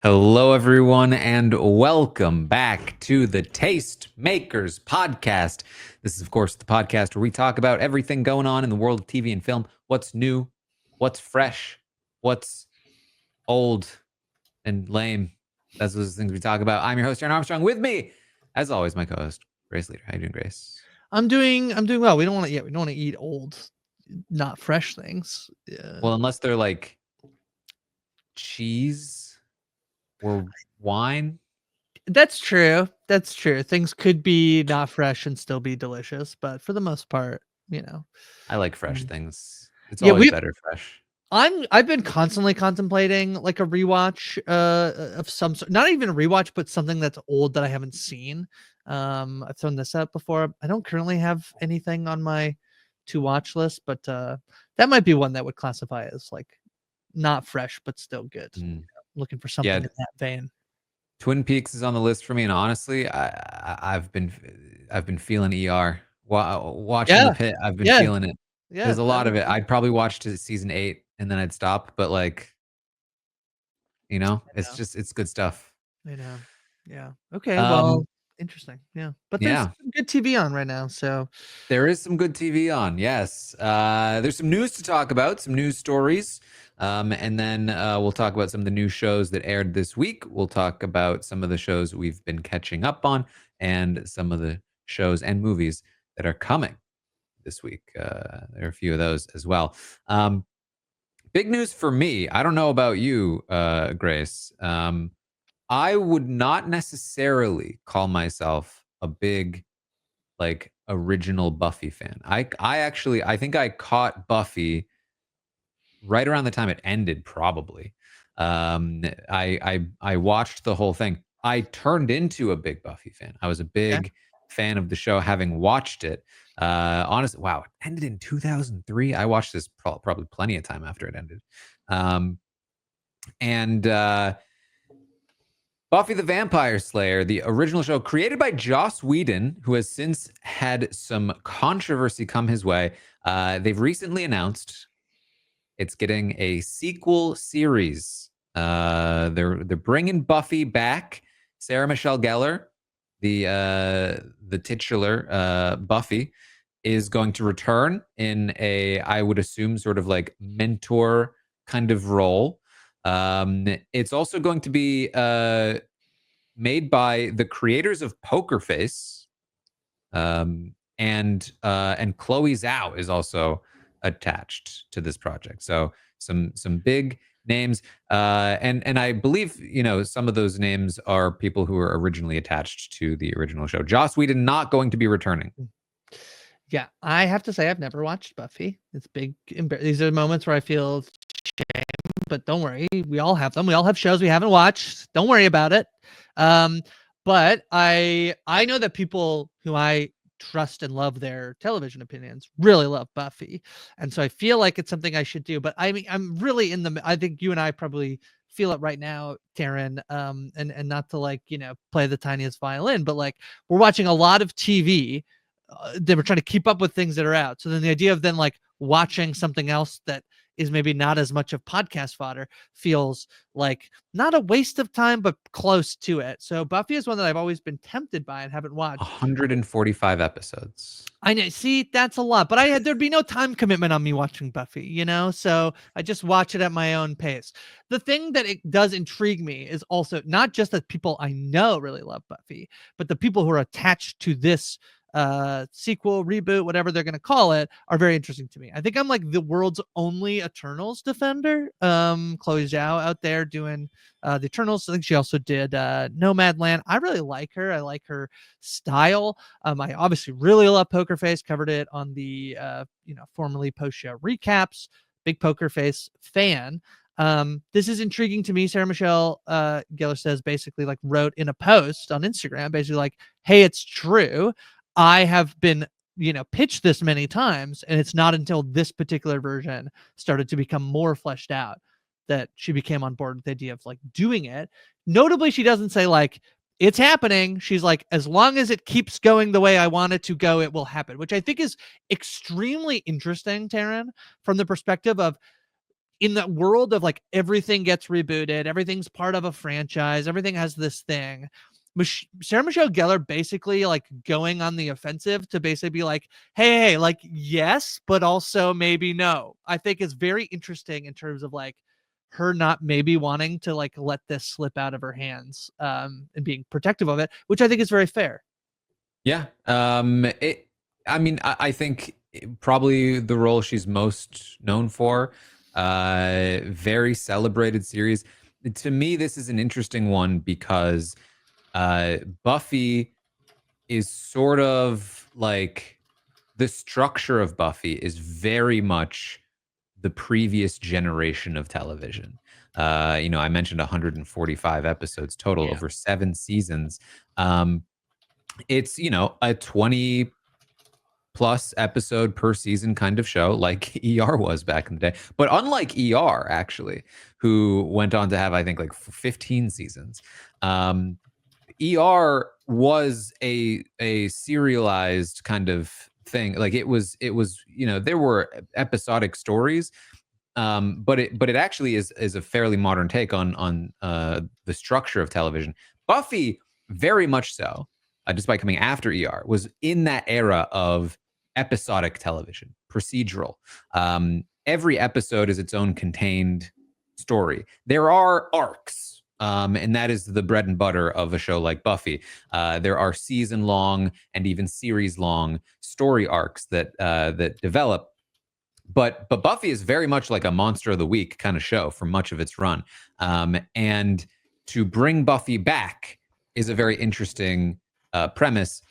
Hello, everyone, and welcome back to the Tastemakers podcast. This is, of course, the podcast where we talk about everything going on in the world of TV and film. What's new, what's fresh, what's old and lame. That's those things we talk about. I'm your host, Taran Armstrong. With me, as always, my co-host, Grace Leeder. How you doing, Grace? I'm doing well. We don't want to eat old, not fresh things. Well, unless they're like cheese or wine. That's true. Things could be not fresh and still be delicious, but for the most part, I like fresh things. It's Yeah, always better fresh. I've been constantly contemplating like a rewatch of some sort. Not even a rewatch, but something that's old that I haven't seen. I've thrown this up before. I don't currently have anything on my to watch list, but that might be one that would classify as like not fresh but still good. Looking for something in that vein. Twin Peaks is on the list for me, and honestly, I've been feeling ER watching the Pit. I've been feeling it. Yeah, there's a lot of it. I'd probably watch to season 8 and then I'd stop, but like, it's good stuff. I know. Yeah. Okay. Well, interesting. Yeah. But there's some good TV on right now. So there is some good TV on. Yes. There's some news to talk about, some news stories. And then we'll talk about some of the new shows that aired this week. We'll talk about some of the shows we've been catching up on and some of the shows and movies that are coming this week. There are a few of those as well. Big news for me. I don't know about you, Grace. I would not necessarily call myself a big, like, original Buffy fan. I think I caught Buffy right around the time it ended, probably. I watched the whole thing. I turned into a big Buffy fan. I was a big fan of the show, having watched it. Honestly, wow, it ended in 2003. I watched this probably plenty of time after it ended. Buffy the Vampire Slayer, the original show created by Joss Whedon, who has since had some controversy come his way. They've recently announced it's getting a sequel series. They're bringing Buffy back. Sarah Michelle Gellar, the titular Buffy, is going to return in a, I would assume, sort of like mentor kind of role. It's also going to be made by the creators of Poker Face, and Chloe Zhao is also attached to this project. So some big names, and I believe some of those names are people who were originally attached to the original show. Joss Whedon not going to be returning. Yeah, I have to say I've never watched Buffy. It's big. These are moments where I feel shame, but don't worry, we all have them. We all have shows we haven't watched. Don't worry about it. But I know that people who I trust and love their television opinions really love Buffy, and so I feel like it's something I should do. But I mean, I'm really I think you and I probably feel it right now, Taran. And not to like play the tiniest violin, but like we're watching a lot of TV. They were trying to keep up with things that are out. So then the idea of then like watching something else that is maybe not as much of podcast fodder feels like not a waste of time, but close to it. So Buffy is one that I've always been tempted by and haven't watched. 145 episodes. I know. See, that's a lot, but there'd be no time commitment on me watching Buffy, so I just watch it at my own pace. The thing that it does intrigue me is also not just that people I know really love Buffy, but the people who are attached to this sequel, reboot, whatever they're going to call it, are very interesting to me. I think I'm like the world's only Eternals defender. Chloe Zhao out there doing the Eternals. I think she also did Nomadland. I really like her. I like her style. I obviously really love Poker Face. Covered it on the formerly post show recaps. Big Poker Face fan. This is intriguing to me. Sarah Michelle Gellar says basically like wrote in a post on Instagram, basically like, hey, it's true. I have been, pitched this many times, and it's not until this particular version started to become more fleshed out that she became on board with the idea of like doing it. Notably, she doesn't say like, it's happening. She's like, as long as it keeps going the way I want it to go, it will happen, which I think is extremely interesting, Taran, from the perspective of in that world of like everything gets rebooted, everything's part of a franchise, everything has this thing. Sarah Michelle Gellar basically like going on the offensive to basically be like, hey, like, yes, but also maybe no. I think is very interesting in terms of like her not maybe wanting to like let this slip out of her hands, and being protective of it, which I think is very fair. Yeah. I think probably the role she's most known for. Very celebrated series. To me, this is an interesting one because Buffy is sort of like the structure of Buffy is very much the previous generation of television. I mentioned 145 episodes total over 7 seasons. It's, a 20 plus episode per season kind of show like ER was back in the day. But unlike ER, actually, who went on to have, I think, like 15 seasons, ER was a serialized kind of thing. Like it was, there were episodic stories, but it actually is a fairly modern take on the structure of television. Buffy, very much so, despite coming after ER, was in that era of episodic television, procedural. Every episode is its own contained story. There are arcs, and that is the bread and butter of a show like Buffy. There are season-long and even series-long story arcs that develop. But Buffy is very much like a monster of the week kind of show for much of its run. And to bring Buffy back is a very interesting premise,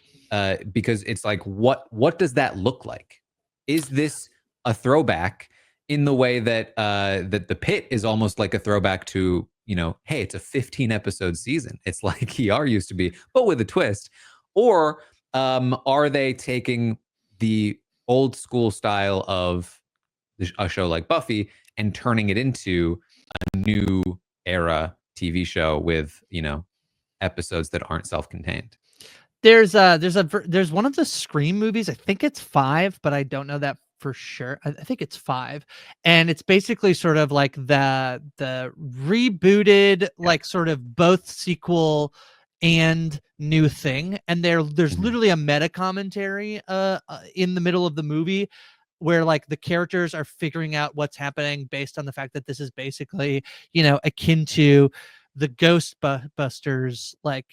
because it's like, what does that look like? Is this a throwback in the way that that The Pit is almost like a throwback to, hey, it's a 15 episode season. It's like ER used to be, but with a twist. Or are they taking the old school style of a show like Buffy and turning it into a new era TV show with, episodes that aren't self-contained? There's one of the Scream movies. I think it's 5, but I don't know that for sure. I think it's 5, and it's basically sort of like the rebooted, like sort of both sequel and new thing. And there's literally a meta commentary in the middle of the movie where like the characters are figuring out what's happening based on the fact that this is basically, akin to the Ghostbusters, like,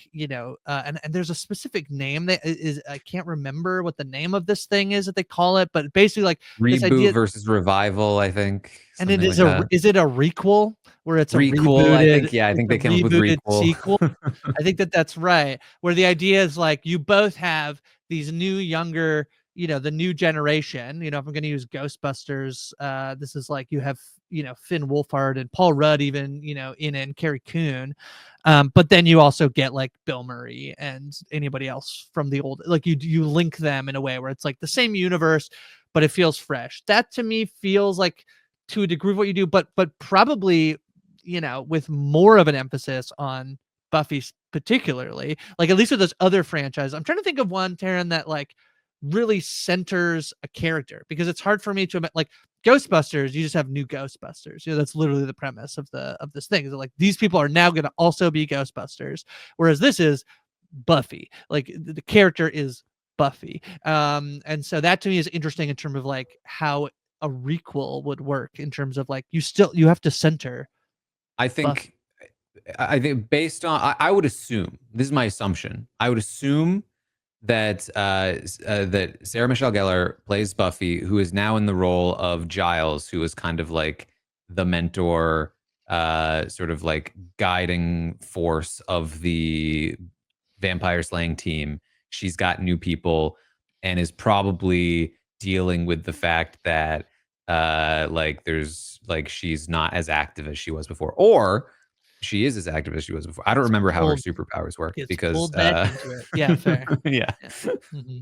and there's a specific name that is, I can't remember what the name of this thing is that they call it, but basically like this Reboot idea, versus revival, I think. and it Something is like that. is it a requel where it's a Requel, I think. rebooted, Yeah, I think they came up with rebooted requel. sequel? I think that's right. Where the idea is like you both have these new, younger, the new generation. If I'm going to use Ghostbusters, this is like you have, Finn Wolfhard and Paul Rudd, even, in and Carrie Coon. But then you also get like Bill Murray and anybody else from the old, like you link them in a way where it's like the same universe, but it feels fresh. That to me feels like, to a degree, what you do, but probably, with more of an emphasis on Buffy particularly, like at least with those other franchises. I'm trying to think of one, Taran, that like really centers a character, because it's hard for me to like Ghostbusters. You just have new Ghostbusters. That's literally the premise of this thing. Is like these people are now going to also be Ghostbusters, whereas this is Buffy. Like the character is Buffy, and so that to me is interesting in terms of like how a requel would work, in terms of like you have to center I Buffy. think based on, I would assume, this is my assumption, I would assume that that Sarah Michelle Gellar plays Buffy, who is now in the role of Giles, who is kind of like the mentor, sort of like guiding force of the vampire slaying team. She's got new people and is probably dealing with the fact that like there's like she's not as active as she was before, or she is as active as she was before. I don't remember how her superpowers work Gets because pulled back into it. Yeah, fair. yeah. Yeah. Mm-hmm.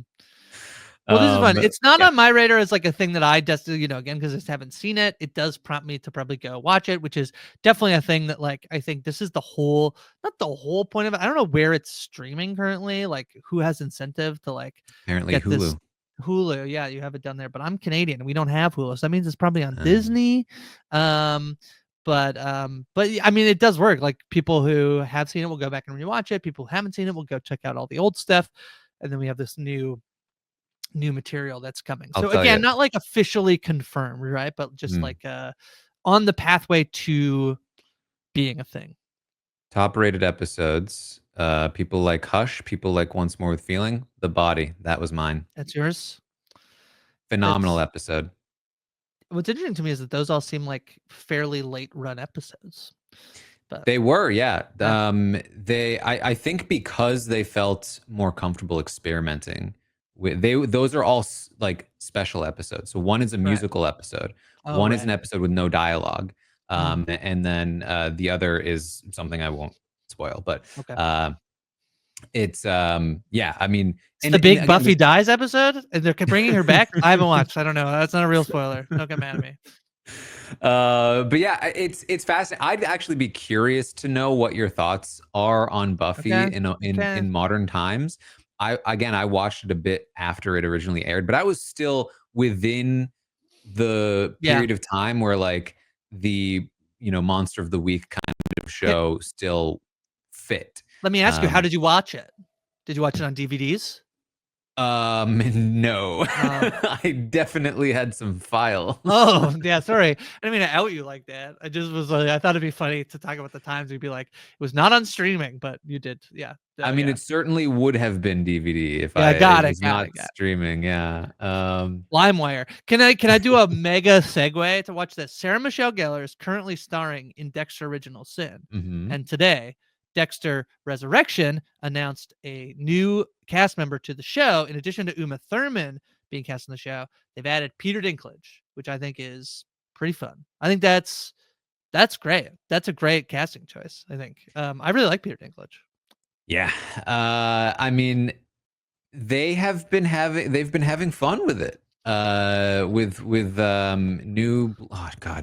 Well, this is fun. It's not on my radar as like a thing that I just, again, because I just haven't seen it. It does prompt me to probably go watch it, which is definitely a thing that like I think this is not the whole point of it. I don't know where it's streaming currently, like who has incentive to like Apparently get this. Hulu. Hulu. Yeah, you have it down there, but I'm Canadian. We don't have Hulu, so that means it's probably on Disney. But I mean, it does work. Like people who have seen it will go back and rewatch it. People who haven't seen it will go check out all the old stuff, and then we have this new material that's coming. I'll So tell again, you. not like officially confirmed, right? But just like on the pathway to being a thing. Top rated episodes. People like Hush. People like Once More with Feeling. The Body. That was mine. That's yours. Phenomenal episode. What's interesting to me is that those all seem like fairly late run episodes. But they were, yeah. I think because they felt more comfortable experimenting with those are all like special episodes. So one is a musical episode. One is an episode with no dialogue. And then the other is something I won't spoil, but it's yeah, I mean, it's the big Buffy dies episode and they're bringing her back. I haven't watched. I don't know. That's not a real spoiler. Don't get mad at me. But yeah, it's fascinating. I'd actually be curious to know what your thoughts are on Buffy in modern times. I watched it a bit after it originally aired, but I was still within the period of time where like the Monster of the Week kind of show still fit. Let me ask you, how did you watch it? Did you watch it on DVDs? No. I definitely had some files. Oh, yeah, sorry. I didn't mean to out you like that. I just was like, I thought it'd be funny to talk about the times. We'd be like, it was not on streaming, but you did. Yeah. I mean, it certainly would have been DVD if got it was streaming. Yeah. LimeWire. Can I do a mega segue to watch this? Sarah Michelle Gellar is currently starring in Dexter Original Sin. And today, Dexter Resurrection announced a new cast member to the show. In addition to Uma Thurman being cast in the show, they've added Peter Dinklage, which I think is pretty fun. I think that's great. That's a great casting choice, I think. I really like Peter Dinklage. Yeah. I mean, they've been having fun with it. With new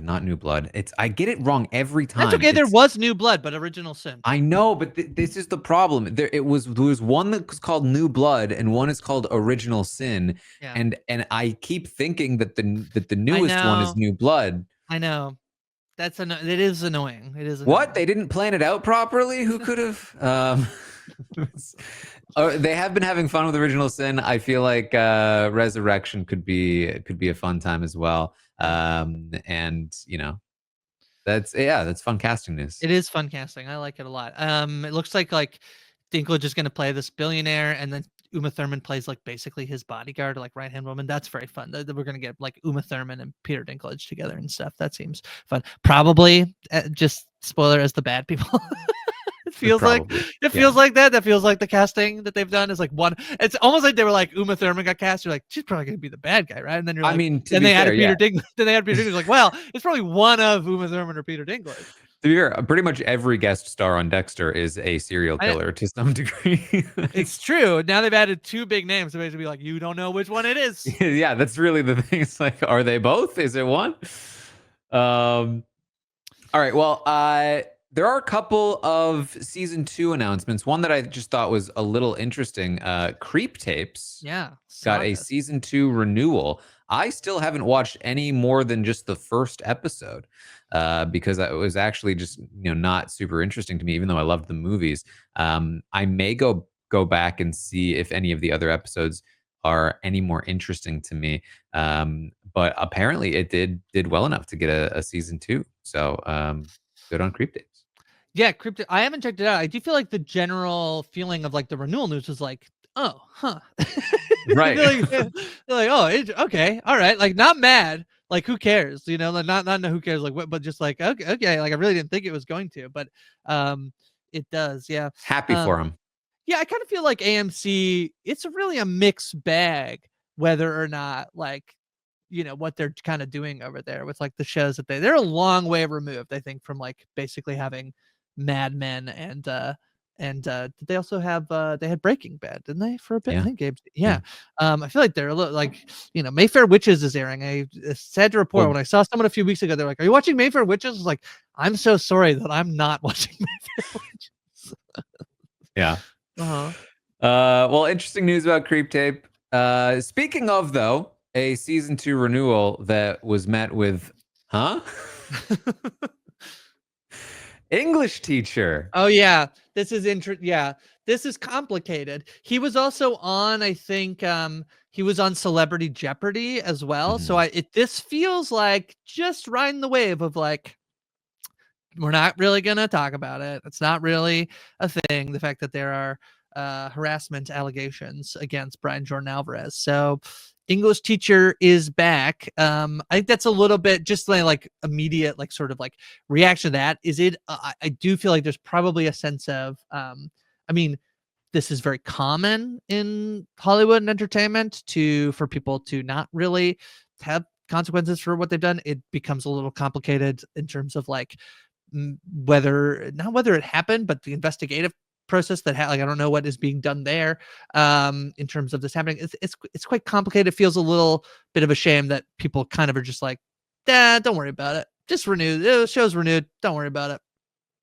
not New Blood. I get it wrong every time. That's okay. There was New Blood, but Original Sin. I know, but this is the problem. There was one that was called New Blood and one is called Original Sin. And I keep thinking that the newest one is New Blood. I know. It is annoying. It is annoying. What? They didn't plan it out properly? Who could have? They have been having fun with Original Sin. I feel like Resurrection could be a fun time as well. And that's fun casting news. It is fun casting. I like it a lot. It looks like Dinklage is going to play this billionaire, and then Uma Thurman plays like basically his bodyguard, like right hand woman. That's very fun. We're going to get like Uma Thurman and Peter Dinklage together and stuff. That seems fun. Probably just spoiler as the bad people. It feels like that. That feels like the casting that they've done is like one. It's almost like they were like Uma Thurman got cast. You're like, she's probably gonna be the bad guy, right? And then you're like, then they added Peter Dinklage. Then they added Peter Dinklage. Like, well, it's probably one of Uma Thurman or Peter Dinklage. To be fair, pretty much every guest star on Dexter is a serial killer to some degree. It's true. Now they've added two big names to basically be like, you don't know which one it is. Yeah, that's really the thing. It's like, are they both? Is it one? All right. Well, there are a couple of season 2 announcements. One that I just thought was a little interesting. Creep Tapes got a season 2 renewal. I still haven't watched any more than just the first episode because it was actually just not super interesting to me, even though I loved the movies. I may go back and see if any of the other episodes are any more interesting to me. But apparently it did well enough to get a season 2. So good on Creep Tapes. Yeah, Crypto. I haven't checked it out. I do feel like the general feeling of like the renewal news was like, oh, huh. Right. they're like, oh, okay, all right. Like, not mad. Like, who cares? Like, not who cares. Like, what? But just like, okay. Like, I really didn't think it was going to, but it does. Yeah. Happy for him. Yeah, I kind of feel like AMC. It's really a mixed bag whether or not like what they're kind of doing over there with like the shows that they're a long way removed, I think, from like basically having Mad Men and did they also have they had Breaking Bad, didn't they, for a bit? Yeah. I think I feel like they're a little like Mayfair Witches is airing. I sad to report when I saw someone a few weeks ago, they're like, are you watching Mayfair Witches? I was like, I'm so sorry that I'm not watching Mayfair Witches. Yeah. Well, interesting news about Creep Tape. Speaking of, though, a season 2 renewal that was met with, huh? English teacher. Oh yeah, this is yeah, this is complicated. He was also on, I think, he was on Celebrity Jeopardy as well. So Mhm. this feels like just riding the wave of like, we're not really gonna talk about it. It's not really a thing. The fact that there are harassment allegations against Brian Jordan Alvarez. So English teacher is back. I think that's a little bit just like immediate, like sort of like reaction to that. Is it? I do feel like there's probably a sense of, I mean, this is very common in Hollywood and entertainment for people to not really have consequences for what they've done. It becomes a little complicated in terms of like whether it happened, but the investigative process that like I don't know what is being done there in terms of this happening. It's quite complicated. It feels a little bit of a shame that people kind of are just like, don't worry about it. Just renew. The show's renewed. Don't worry about it.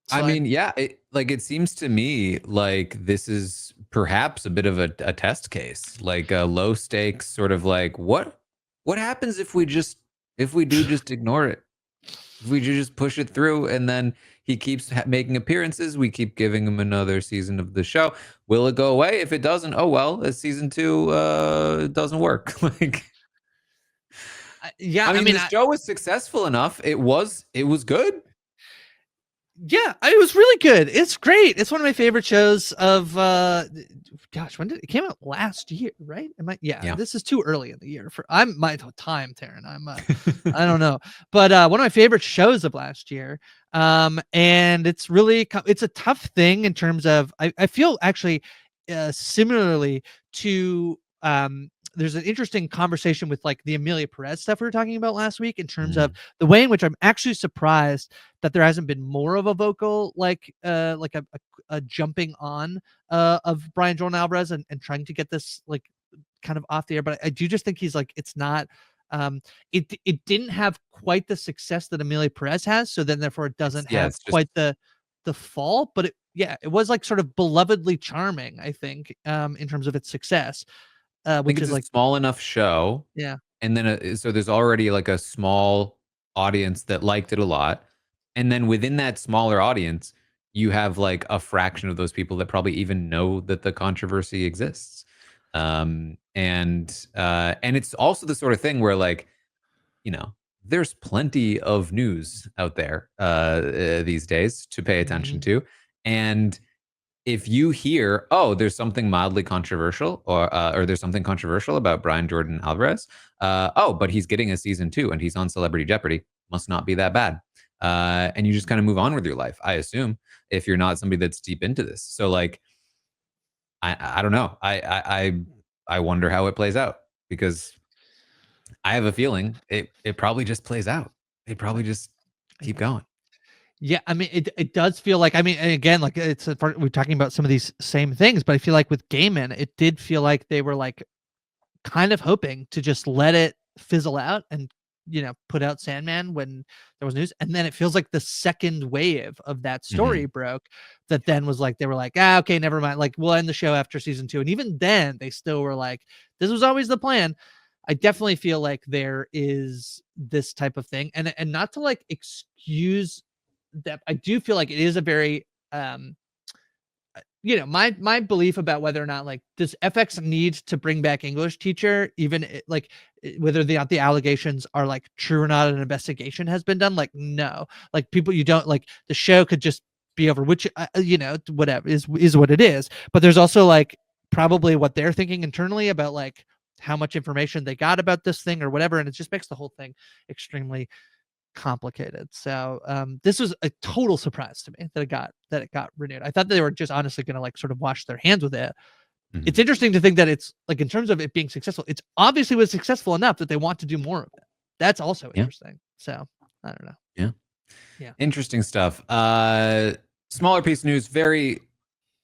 It's I fine. mean, yeah, it seems to me like this is perhaps a bit of a test case, like a low stakes sort of like what happens if we do just ignore it, if we just push it through, and then he keeps making appearances, we keep giving him another season of the show. Will it go away? If it doesn't, oh well, season 2 doesn't work. Like, Yeah, I I mean, mean, the show was successful enough. It was good. yeah, it was really good. It's great. It's one of my favorite shows of gosh, when did it came out last year, right? Yeah, Yeah. this is too early in the year for I'm my time, Taran. I don't know. But one of my favorite shows of last year. And it's really it's a tough thing in terms of I feel actually similarly to there's an interesting conversation with like the Amelia Perez stuff we were talking about last week in terms of Mhm. the way in which I'm actually surprised that there hasn't been more of a vocal like a jumping on of Brian Jordan Alvarez and trying to get this like kind of off the air. But I do just think he's like it's not it didn't have quite the success that Amelia Perez has, so then therefore it It's doesn't yeah, have it's just quite the fall, but it was like sort of belovedly charming, I think, in terms of its success, I think which it's is a like small enough show, yeah. and then so there's already like a small audience that liked it a lot, and then within that smaller audience, you have like a fraction of those people that probably even know that the controversy exists. And it's also the sort of thing where like, you know, there's plenty of news out there these days to pay attention Mhm. to, and if you hear, oh, there's something mildly controversial, or there's something controversial about Brian Jordan Alvarez, oh, but he's getting a season 2 and he's on Celebrity Jeopardy, must not be that bad. And you just kind of move on with your life, I assume, if you're not somebody that's deep into this. So like, I don't know. I wonder how it plays out, because I have a feeling it probably just plays out. It probably just keep going. Yeah, I mean, it does feel like I mean, and again, like we're talking about some of these same things, but I feel like with Gaiman, it did feel like they were like kind of hoping to just let it fizzle out and put out Sandman when there was news, and then it feels like the second wave of that story Mhm. broke. That then was like they were like, ah, okay, never mind. Like we'll end the show after season 2, and even then they still were like, this was always the plan. I definitely feel like there is this type of thing, and not to like excuse that. I do feel like it is a very my belief about whether or not like does FX need to bring back English teacher, even whether the allegations are like true or not, an investigation has been done. Like no, like people you don't like the show could just be over, which whatever is what it is. But there's also like probably what they're thinking internally about like how much information they got about this thing or whatever, and it just makes the whole thing extremely complicated. So this was a total surprise to me that it got renewed. I thought they were just honestly going to like sort of wash their hands with it. It's Mhm. interesting to think that it's like in terms of it being successful, it's obviously was successful enough that they want to do more of it. That's also Yeah. interesting. So I don't know. Yeah. Yeah. Interesting stuff. Smaller piece of news, very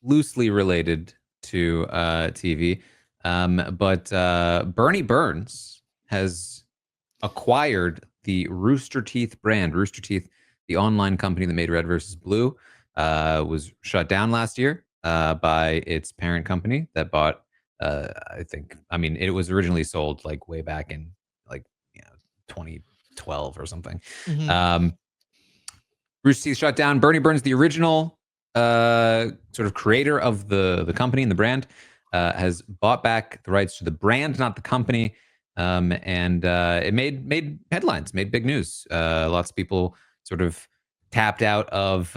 loosely related to TV. But Bernie Burns has acquired the Rooster Teeth brand. Rooster Teeth, the online company that made Red versus Blue, was shut down last year by its parent company that bought I think. I mean, it was originally sold like way back in like 2012 or something. Mhm. Rooster Teeth shut down. Bernie Burns, the original sort of creator of the company and the brand, has bought back the rights to the brand, not the company. And it made headlines, made big news. Lots of people sort of tapped out of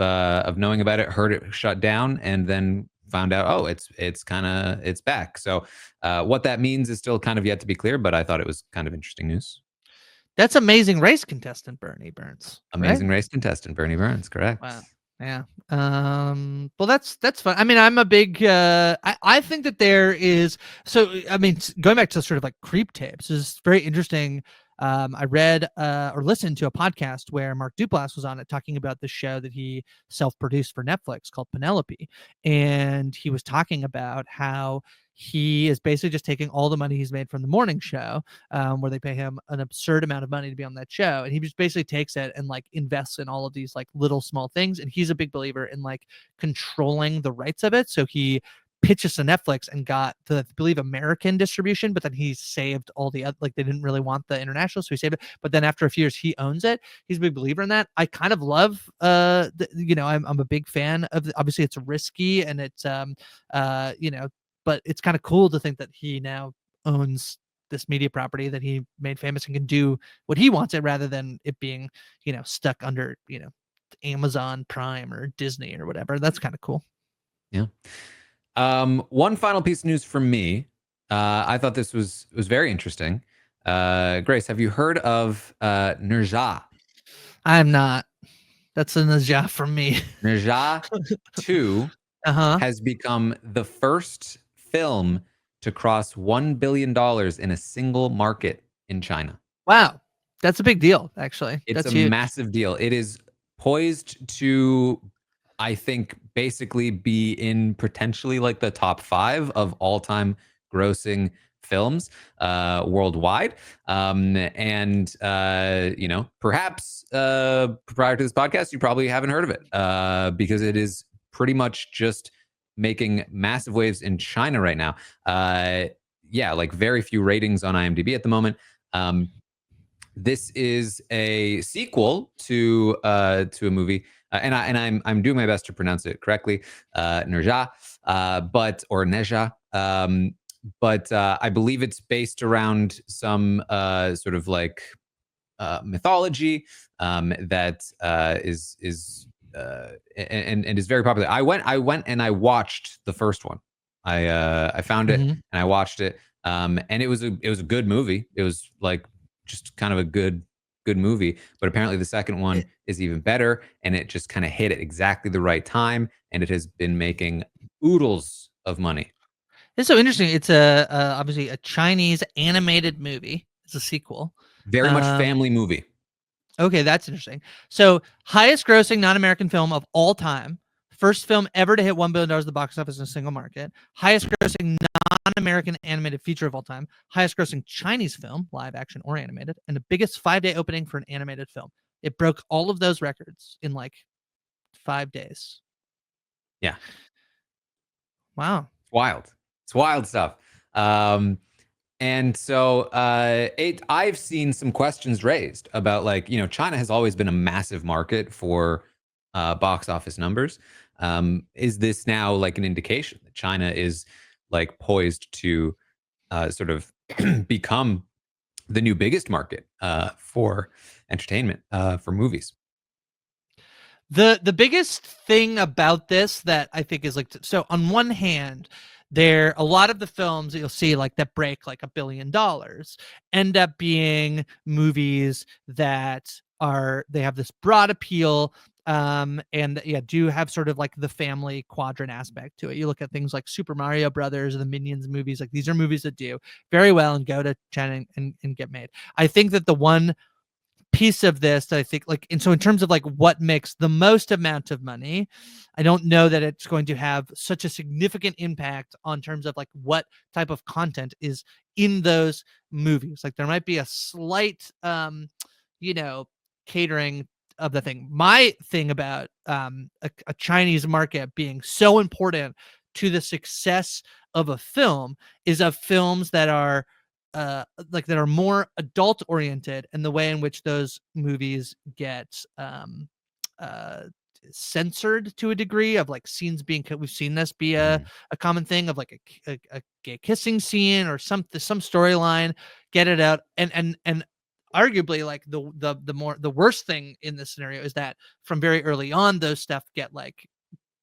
knowing about it, heard it shut down, and then found out, oh, it's back. So what that means is still kind of yet to be clear, but I thought it was kind of interesting news. That's Amazing Race contestant Bernie Burns, right? Amazing Race contestant Bernie Burns, correct. Wow. Yeah. Well, that's fun. I mean, I'm a big. I think that there is. So, I mean, going back to sort of like creep tapes is very interesting. I read or listened to a podcast where Mark Duplass was on it talking about the show that he self-produced for Netflix called Penelope, and he was talking about how he is basically just taking all the money he's made from the morning show, where they pay him an absurd amount of money to be on that show, and he just basically takes it and like invests in all of these like little small things. And he's a big believer in like controlling the rights of it. So he pitches to Netflix and got the, I believe, American distribution, but then he saved all the other, like they didn't really want the international, so he saved it. But then after a few years, he owns it. He's a big believer in that. I kind of love, I'm a big fan of. Obviously, it's risky and it's, but it's kind of cool to think that he now owns this media property that he made famous and can do what he wants it rather than it being, stuck under, Amazon Prime or Disney or whatever. That's kind of cool. Yeah. One final piece of news from me. I thought this was very interesting. Grace, have you heard of Nerja? I'm not. That's a Najah from me. Nerja 2 Uh-huh. has become the first film to cross $1 billion in a single market in China. Wow. That's a big deal, actually. It's That's a huge. massive deal. It is poised to, I think, basically be in potentially like the top 5 of all-time grossing films worldwide. And perhaps prior to this podcast, you probably haven't heard of it because it is pretty much just making massive waves in China right now. Like very few ratings on IMDb at the moment. This is a sequel to a movie, and I'm doing my best to pronounce it correctly, Nerja, or Neja, but I believe it's based around some sort of like mythology that is and is very popular. I went and I watched the first one. I found it and I watched it, and it was a good movie. It was like just kind of a good movie, but apparently the second one is even better, and it just kind of hit at exactly the right time, and it has been making oodles of money. It's so interesting. It's obviously a Chinese animated movie. It's a sequel. Very much family movie. Okay, that's interesting. So, highest grossing non-American film of all time. First film ever to hit $1 billion at the box office in a single market. Highest grossing non-American animated feature of all time. Highest grossing Chinese film, live action or animated. And the biggest 5-day opening for an animated film. It broke all of those records in like 5 days. Yeah. Wow. It's wild stuff. And so I've seen some questions raised about like, China has always been a massive market for box office numbers. Is this now like an indication that China is like poised to sort of become the new biggest market for entertainment, for movies? The biggest thing about this that I think is like, so on one hand, there a lot of the films that you'll see like that break like $1 billion end up being movies that they have this broad appeal, and do have sort of like the family quadrant aspect to it. You look at things like Super Mario Brothers or the Minions movies, like these are movies that do very well and go to China and get made. I think that the one piece of this that I think like, and so in terms of like what makes the most amount of money, I don't know that it's going to have such a significant impact on terms of like what type of content is in those movies. Like there might be a slight catering of the thing. My thing about a Chinese market being so important to the success of a film is of films that are that are more adult oriented, and the way in which those movies get uh censored to a degree, of like scenes being we've seen this be a common thing of like a gay kissing scene or some storyline, get it out. And arguably, like the worst thing in this scenario is that from very early on those stuff get like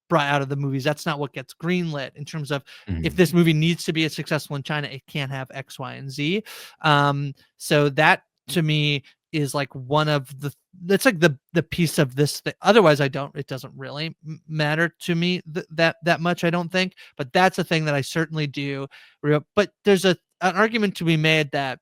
brought out of the movies. That's not what gets greenlit in terms of if this movie needs to be successful in China, it can't have X, Y, and Z. So that to me is like one of the that's like the piece of this thing. Otherwise, it doesn't really matter to me that much, I don't think. But that's a thing that I certainly do. But there's an argument to be made that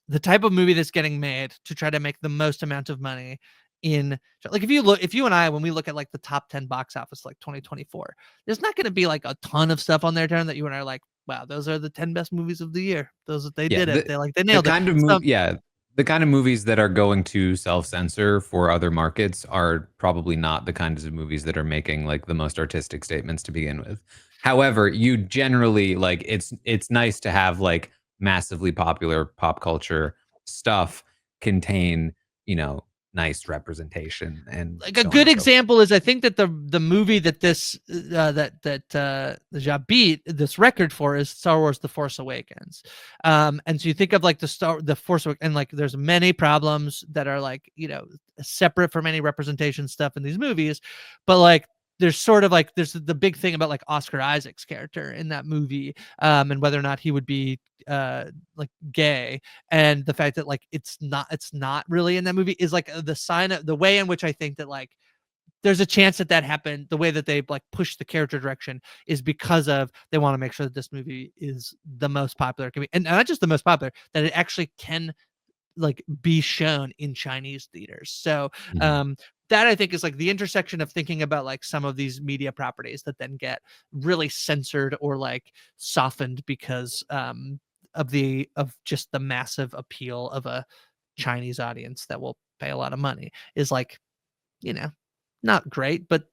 the type of movie that's getting made to try to make the most amount of money in, like, if you and I, when we look at like the top 10 box office, like 2024, there's not going to be like a ton of stuff on there, Darren, that you and I are like, wow, those are the 10 best movies of the year. Those, they did it. They nailed it. The kind of movies that are going to self-censor for other markets are probably not the kinds of movies that are making like the most artistic statements to begin with. However, you generally like it's nice to have like massively popular pop culture stuff contain, nice representation. And like a good example is, I think that the movie that this the RHAP beat this record for is Star Wars: The Force Awakens. And so you think of like the Force Awakens, and like there's many problems that are like, separate from any representation stuff in these movies, but like there's sort of like there's the big thing about like Oscar Isaac's character in that movie, and whether or not he would be like gay, and the fact that like it's not really in that movie is like the sign of the way in which I think that like there's a chance that happened. The way that they like push the character direction is because of they want to make sure that this movie is the most popular it can be, and not just the most popular, that it actually can like be shown in Chinese theaters. So that I think is like the intersection of thinking about like some of these media properties that then get really censored or like softened because of just the massive appeal of a Chinese audience that will pay a lot of money, is like, not great, but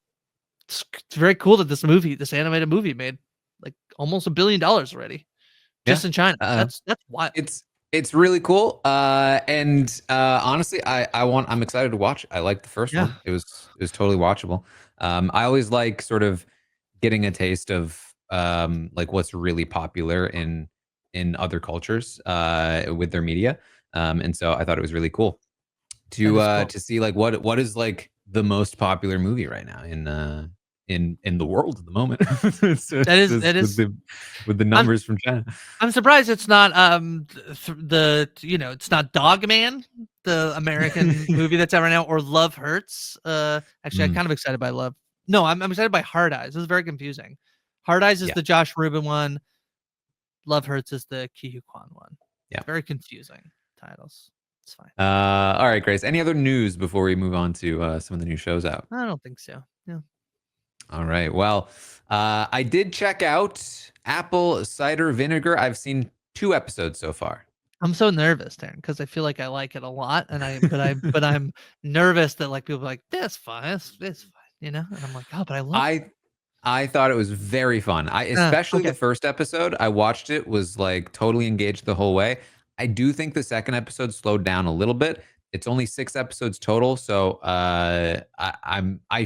it's very cool that this animated movie made like almost $1 billion already just in China. That's wild. It's really cool. And honestly, I'm excited to watch it. I like the first one. It was totally watchable. I always like sort of getting a taste of like what's really popular in other cultures with their media. And so I thought it was really cool to see like what is like the most popular movie right now in the world at the moment. That is with the numbers from China. I'm surprised it's not it's not Dog Man, the American movie that's out right now, or Love Hurts. Actually, I'm kind of excited by Love. No, I'm excited by Hard Eyes. This is very confusing. Hard Eyes is the Josh Rubin one. Love Hurts is the Ki Hu Kwan one. Yeah, very confusing titles. It's fine. All right, Grace. Any other news before we move on to some of the new shows out? I don't think so. Yeah. All right. Well, I did check out Apple Cider Vinegar. I've seen 2 episodes so far. I'm so nervous, Darren, because I feel like I like it a lot, and but I'm nervous that like people are like, that's fine, it's fine, and I'm like, oh, but I love it. I thought it was very fun. Especially the first episode. I watched it, was like totally engaged the whole way. I do think the second episode slowed down a little bit. It's only 6 episodes total, so I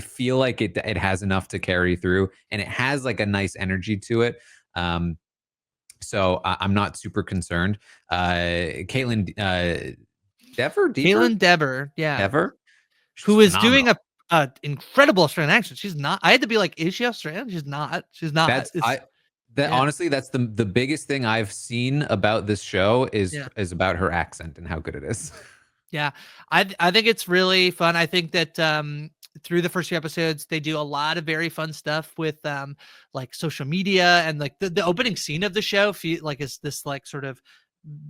feel like it has enough to carry through, and it has like a nice energy to it. So I'm not super concerned. Caitlin Dever, yeah, Dever, who is doing a incredible Australian accent. She's not. I had to be like, is she Australian? She's not. Honestly, that's the biggest thing I've seen about this show is about her accent and how good it is. Yeah, I think it's really fun. I think that through the first few episodes, they do a lot of very fun stuff with like social media, and like the opening scene of the show is this like sort of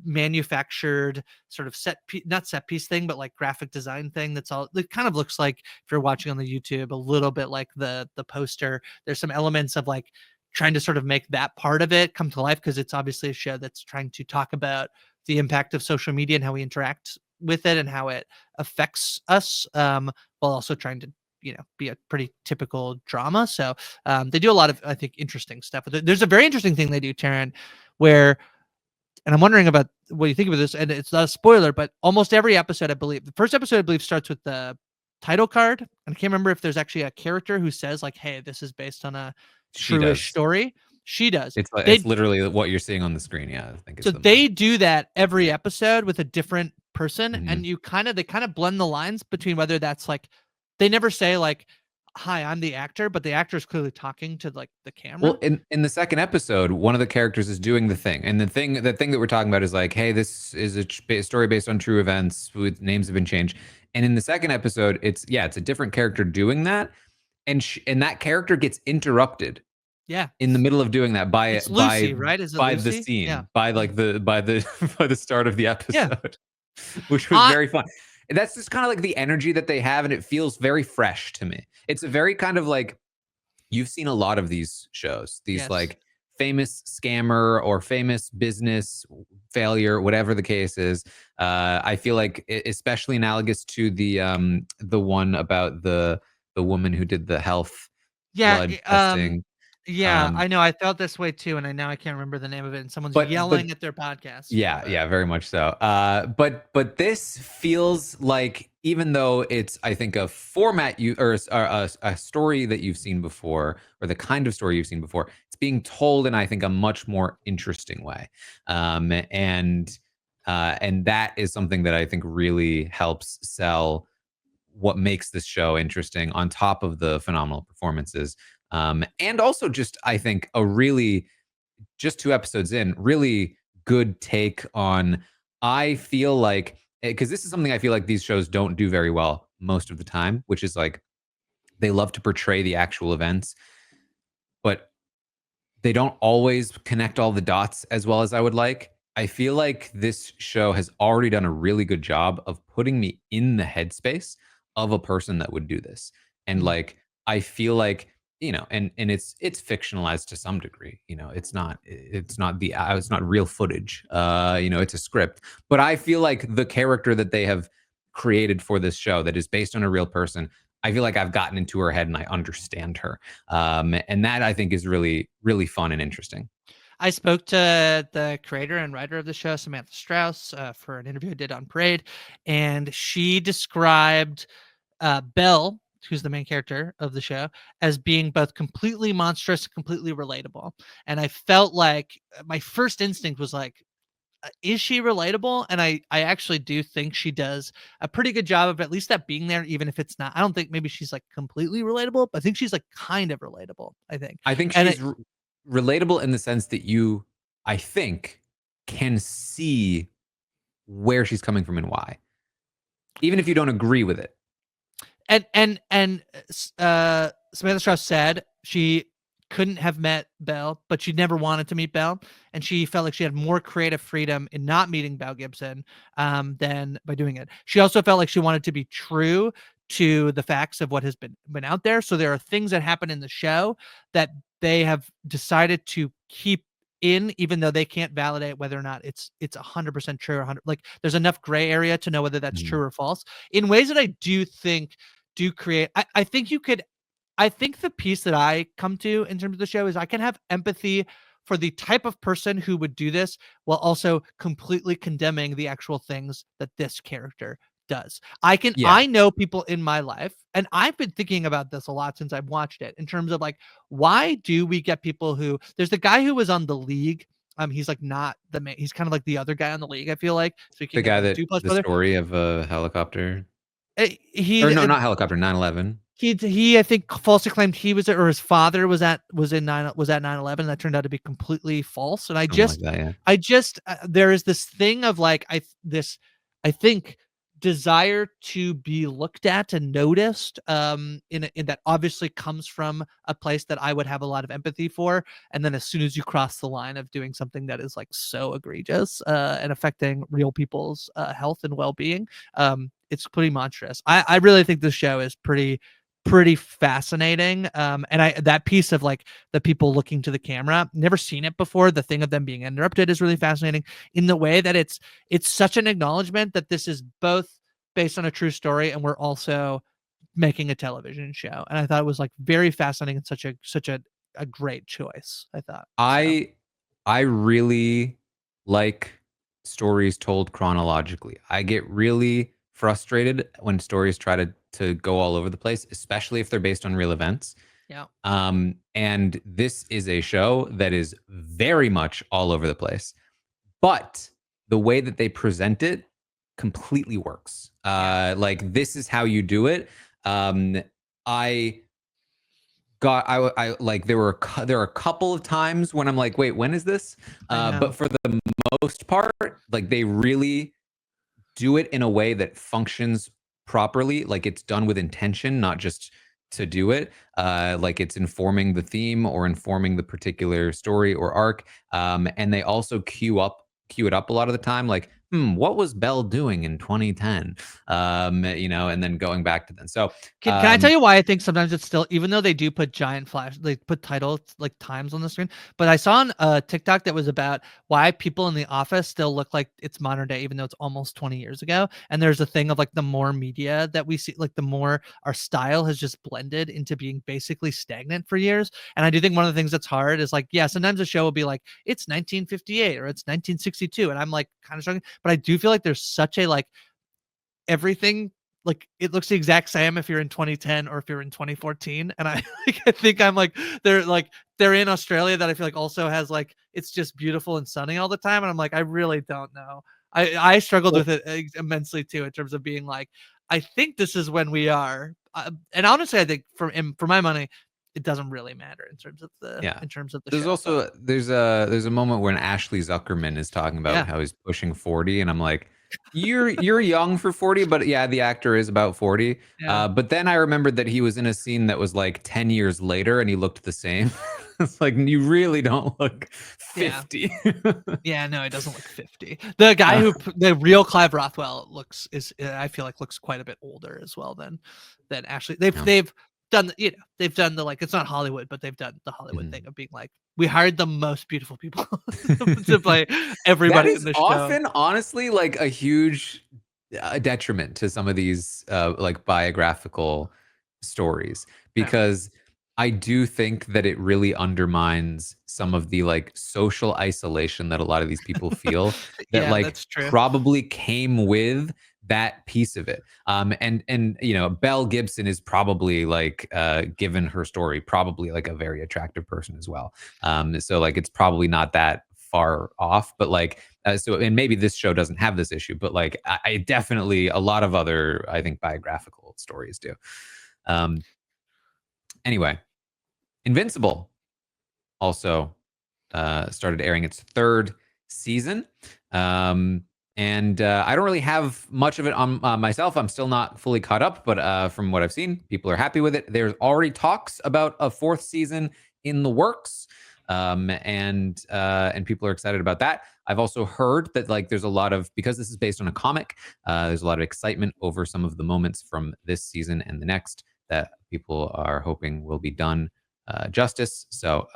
manufactured sort of not set piece thing, but like graphic design thing. That's all. It kind of looks like, if you're watching on the YouTube, a little bit like the poster. There's some elements of like trying to sort of make that part of it come to life, because it's obviously a show that's trying to talk about the impact of social media and how we interact with it and how it affects us, while also trying to be a pretty typical drama. So they do a lot of, I think, interesting stuff. There's a very interesting thing they do, Taran, where, and I'm wondering about what you think of this, and it's not a spoiler, but almost every episode, I believe, the first episode, I believe, starts with the title card. And I can't remember if there's actually a character who says like, hey, this is based on a She true-ish does. story. She does. It's literally what you're seeing on the screen. Yeah, I think it's So they do that every episode with a different person, and they kind of blend the lines between whether that's like, they never say like, hi, I'm the actor, but the actor is clearly talking to like the camera. Well, in the second episode, one of the characters is doing the thing, and the thing that we're talking about is like, hey, this is a story based on true events with names have been changed. And in the second episode, it's a different character doing that, and that character gets interrupted. Yeah, in the middle of doing that by Lucy, right? Is it by Lucy? the scene, yeah. by like the by the start of the episode, which was very fun. That's just kind of like the energy that they have, and it feels very fresh to me. It's a very kind of like, you've seen a lot of these shows, these like famous scammer or famous business failure, whatever the case is. I feel like especially analogous to the one about the woman who did the health blood testing. Yeah, I know. I felt this way too, and I can't remember the name of it. And someone's yelling at their podcast. Yeah, very much so. But this feels like, even though it's, I think, a format or a story that you've seen before, or the kind of story you've seen before, it's being told in, I think, a much more interesting way. And that is something that I think really helps sell what makes this show interesting, on top of the phenomenal performances. And also just, I think, a really, just 2 episodes in, really good take on, I feel like, because this is something I feel like these shows don't do very well most of the time, which is like, they love to portray the actual events, but they don't always connect all the dots as well as I would like. I feel like this show has already done a really good job of putting me in the headspace of a person that would do this. And like, I feel like, and it's fictionalized to some degree. It's not real footage. It's a script. But I feel like the character that they have created for this show, that is based on a real person, I feel like I've gotten into her head and I understand her. And that, I think, is really, really fun and interesting. I spoke to the creator and writer of the show, Samantha Strauss, for an interview I did on Parade, and she described Belle, who's the main character of the show, as being both completely monstrous, completely relatable. And I felt like my first instinct was like, is she relatable? And I actually do think she does a pretty good job of at least that being there, even if it's not. I don't think maybe she's like completely relatable, but I think she's like kind of relatable. I think she's relatable in the sense that you, I think, can see where she's coming from and why, even if you don't agree with it. And Samantha Strauss said she couldn't have met Belle, but she never wanted to meet Belle, and she felt like she had more creative freedom in not meeting Belle Gibson than by doing it. She also felt like she wanted to be true to the facts of what has been out there. So there are things that happen in the show that they have decided to keep in, even though they can't validate whether or not it's 100% true or 100. Like, there's enough gray area to know whether that's true or false, in ways that I do think do create. I think you could. I think the piece that I come to in terms of the show is I can have empathy for the type of person who would do this, while also completely condemning the actual things that this character does. I know people in my life, and I've been thinking about this a lot since I've watched it, in terms of like, why do we get people who, there's the guy who was on The League. He's like not the main, he's kind of like the other guy on The League, I feel like. So the guy that, the story of a helicopter. Not helicopter, 9/11. He I think falsely claimed he was, or his father was at 9/11. That turned out to be completely false. And I just there is this thing of like, I think desire to be looked at and noticed in that obviously comes from a place that I would have a lot of empathy for. And then as soon as you cross the line of doing something that is like so egregious and affecting real people's health and well-being, it's pretty monstrous. I really think this show is pretty fascinating. And that piece of like the people looking to the camera, never seen it before. The thing of them being interrupted is really fascinating, in the way that it's such an acknowledgement that this is both based on a true story, and we're also making a television show, and I thought it was like very fascinating and such a great choice. I thought. So. I really like stories told chronologically. I get really frustrated when stories try to go all over the place, especially if they're based on real events. Yeah. And this is a show that is very much all over the place, but the way that they present it completely works. Like this is how you do it. I I like there were a couple of times when I'm like, wait, when is this? But for the most part, like they really do it in a way that functions properly. Like it's done with intention, not just to do it. Like it's informing the theme or informing the particular story or arc. And they also queue it up a lot of the time. Like, what was Belle doing in 2010? And then going back to them. So Can I tell you why I think sometimes it's still, even though they do put giant flash, they put titles like times on the screen, but I saw on a TikTok that was about why people in The Office still look like it's modern day, even though it's almost 20 years ago. And there's a thing of like the more media that we see, like the more our style has just blended into being basically stagnant for years. And I do think one of the things that's hard is like, yeah, sometimes a show will be like, it's 1958 or it's 1962. And I'm like kind of struggling, but I do feel like there's such a like, everything like it looks the exact same if you're in 2010 or if you're in 2014, and I like, I think I'm like they're in Australia that I feel like also has like it's just beautiful and sunny all the time, and I'm like I really don't know. I struggled with it immensely too in terms of being like I think this is when we are, and honestly I think for my money it doesn't really matter yeah. in terms of the There's show. also But there's a moment when Ashley Zuckerman is talking about yeah, how he's pushing 40, and I'm like, you're young for 40, but yeah, the actor is about 40. yeah. But then I remembered that he was in a scene that was like 10 years later, and he looked the same. It's like you really don't look Yeah. 50. Yeah, no, it doesn't look 50. The guy the real Clive Rothwell I feel like looks quite a bit older as well than Ashley. Yeah. They've done they've done the like it's not Hollywood, but they've done the Hollywood Mhm. thing of being like we hired the most beautiful people to play That everybody in is the show. often, honestly, like a huge detriment to some of these like biographical stories, Yeah. because I do think that it really undermines some of the like social isolation that a lot of these people feel that Yeah, like that's true. probably came with that piece of it. And Belle Gibson is probably like given her story, probably like a very attractive person as well. So like it's probably not that far off, but like and maybe this show doesn't have this issue, but like I definitely a lot of other I think biographical stories do. Um, anyway, Invincible also started airing its third season. And I don't really have much of it on myself. I'm still not fully caught up, but from what I've seen, people are happy with it. There's already talks about a fourth season in the works, and people are excited about that. I've also heard that like there's a lot of, because this is based on a comic, there's a lot of excitement over some of the moments from this season and the next that people are hoping will be done justice. So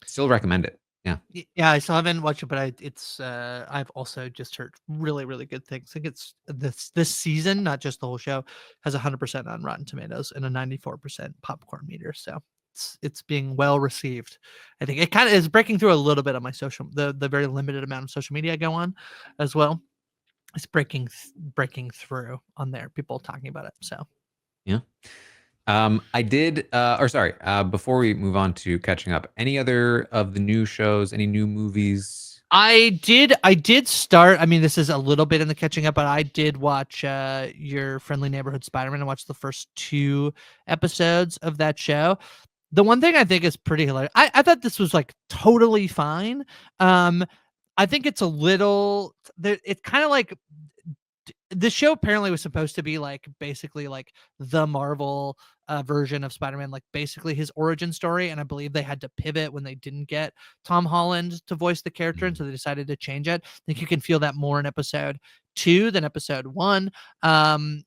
still recommend it. Yeah. Yeah, I still haven't watched it, but I've also just heard really, really good things. I think it's this season, not just the whole show, has 100% on Rotten Tomatoes and a 94% popcorn meter. So it's being well received. I think it kind of is breaking through a little bit on my the very limited amount of social media I go on as well. It's breaking through on there. People talking about it. So Yeah. I did, or sorry, before we move on to catching up, any other of the new shows, any new movies? I did start. I mean, this is a little bit in the catching up, but I did watch Your Friendly Neighborhood Spider-Man and watch the first 2 episodes of that show. The one thing I think is pretty hilarious. I thought this was like totally fine. Um, I think it's a little. It's kind of like the show apparently was supposed to be like basically like the Marvel version of Spider-Man, like basically his origin story. And I believe they had to pivot when they didn't get Tom Holland to voice the character, and Mm. so they decided to change it. I think you can feel that more in episode 2 than episode 1. Um,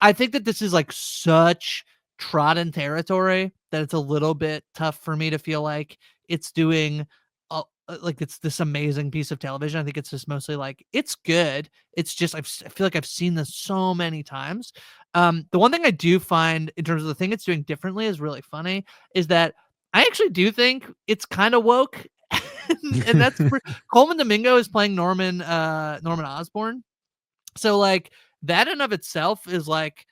I think that this is like such trodden territory that it's a little bit tough for me to feel like it's doing like it's this amazing piece of television. I think it's just mostly like it's good. It's just I feel like I've seen this so many times. The one thing I do find in terms of the thing it's doing differently is really funny is that I actually do think it's kind of woke. And that's Coleman Domingo is playing Norman Osborn. So like that in of itself is like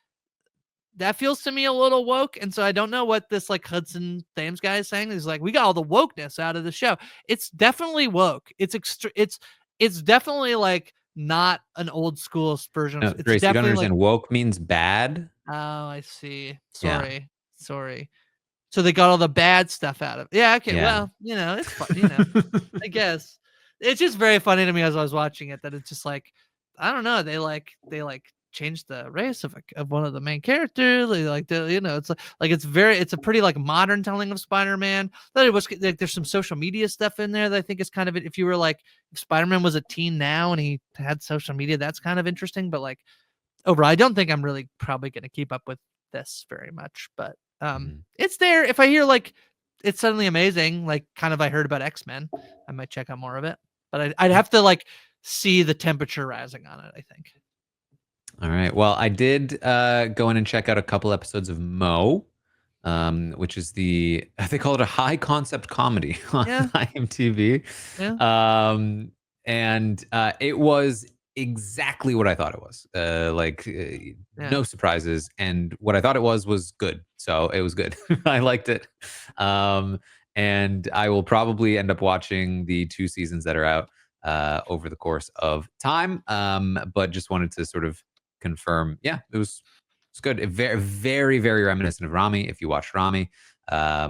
that feels to me a little woke. And so I don't know what this like Hudson Thames guy is saying. He's like, we got all the wokeness out of the show. It's definitely woke. It's definitely like not an old school version No, of it's Grace, you don't definitely like, understand. Woke means bad. oh, I see. Yeah. Sorry. So they got all the bad stuff out of it. Yeah, okay. Yeah. Well, it's fun, I guess. It's just very funny to me as I was watching it that it's just like, I don't know, they changed the race of one of the main characters. They it's like it's a pretty like modern telling of Spider-Man. That it was like there's some social media stuff in there that I think is kind of if you were like if Spider-Man was a teen now and he had social media, that's kind of interesting. But like overall, I don't think I'm really probably gonna keep up with this very much. But Mhm. it's there. If I hear like it's suddenly amazing, like kind of I heard about X-Men, I might check out more of it. But I'd have to like see the temperature rising on it, I think. All right. Well, I did go in and check out a couple episodes of Mo, which is they call it a high concept comedy on Yeah, IMDb. yeah, And it was exactly what I thought it was. yeah. No surprises. And what I thought it was good. So it was good. I liked it. And I will probably end up watching the 2 seasons that are out over the course of time. But just wanted to sort of confirm. Yeah, it's good. Very, very, very reminiscent of Rami. If you watched Rami, yeah.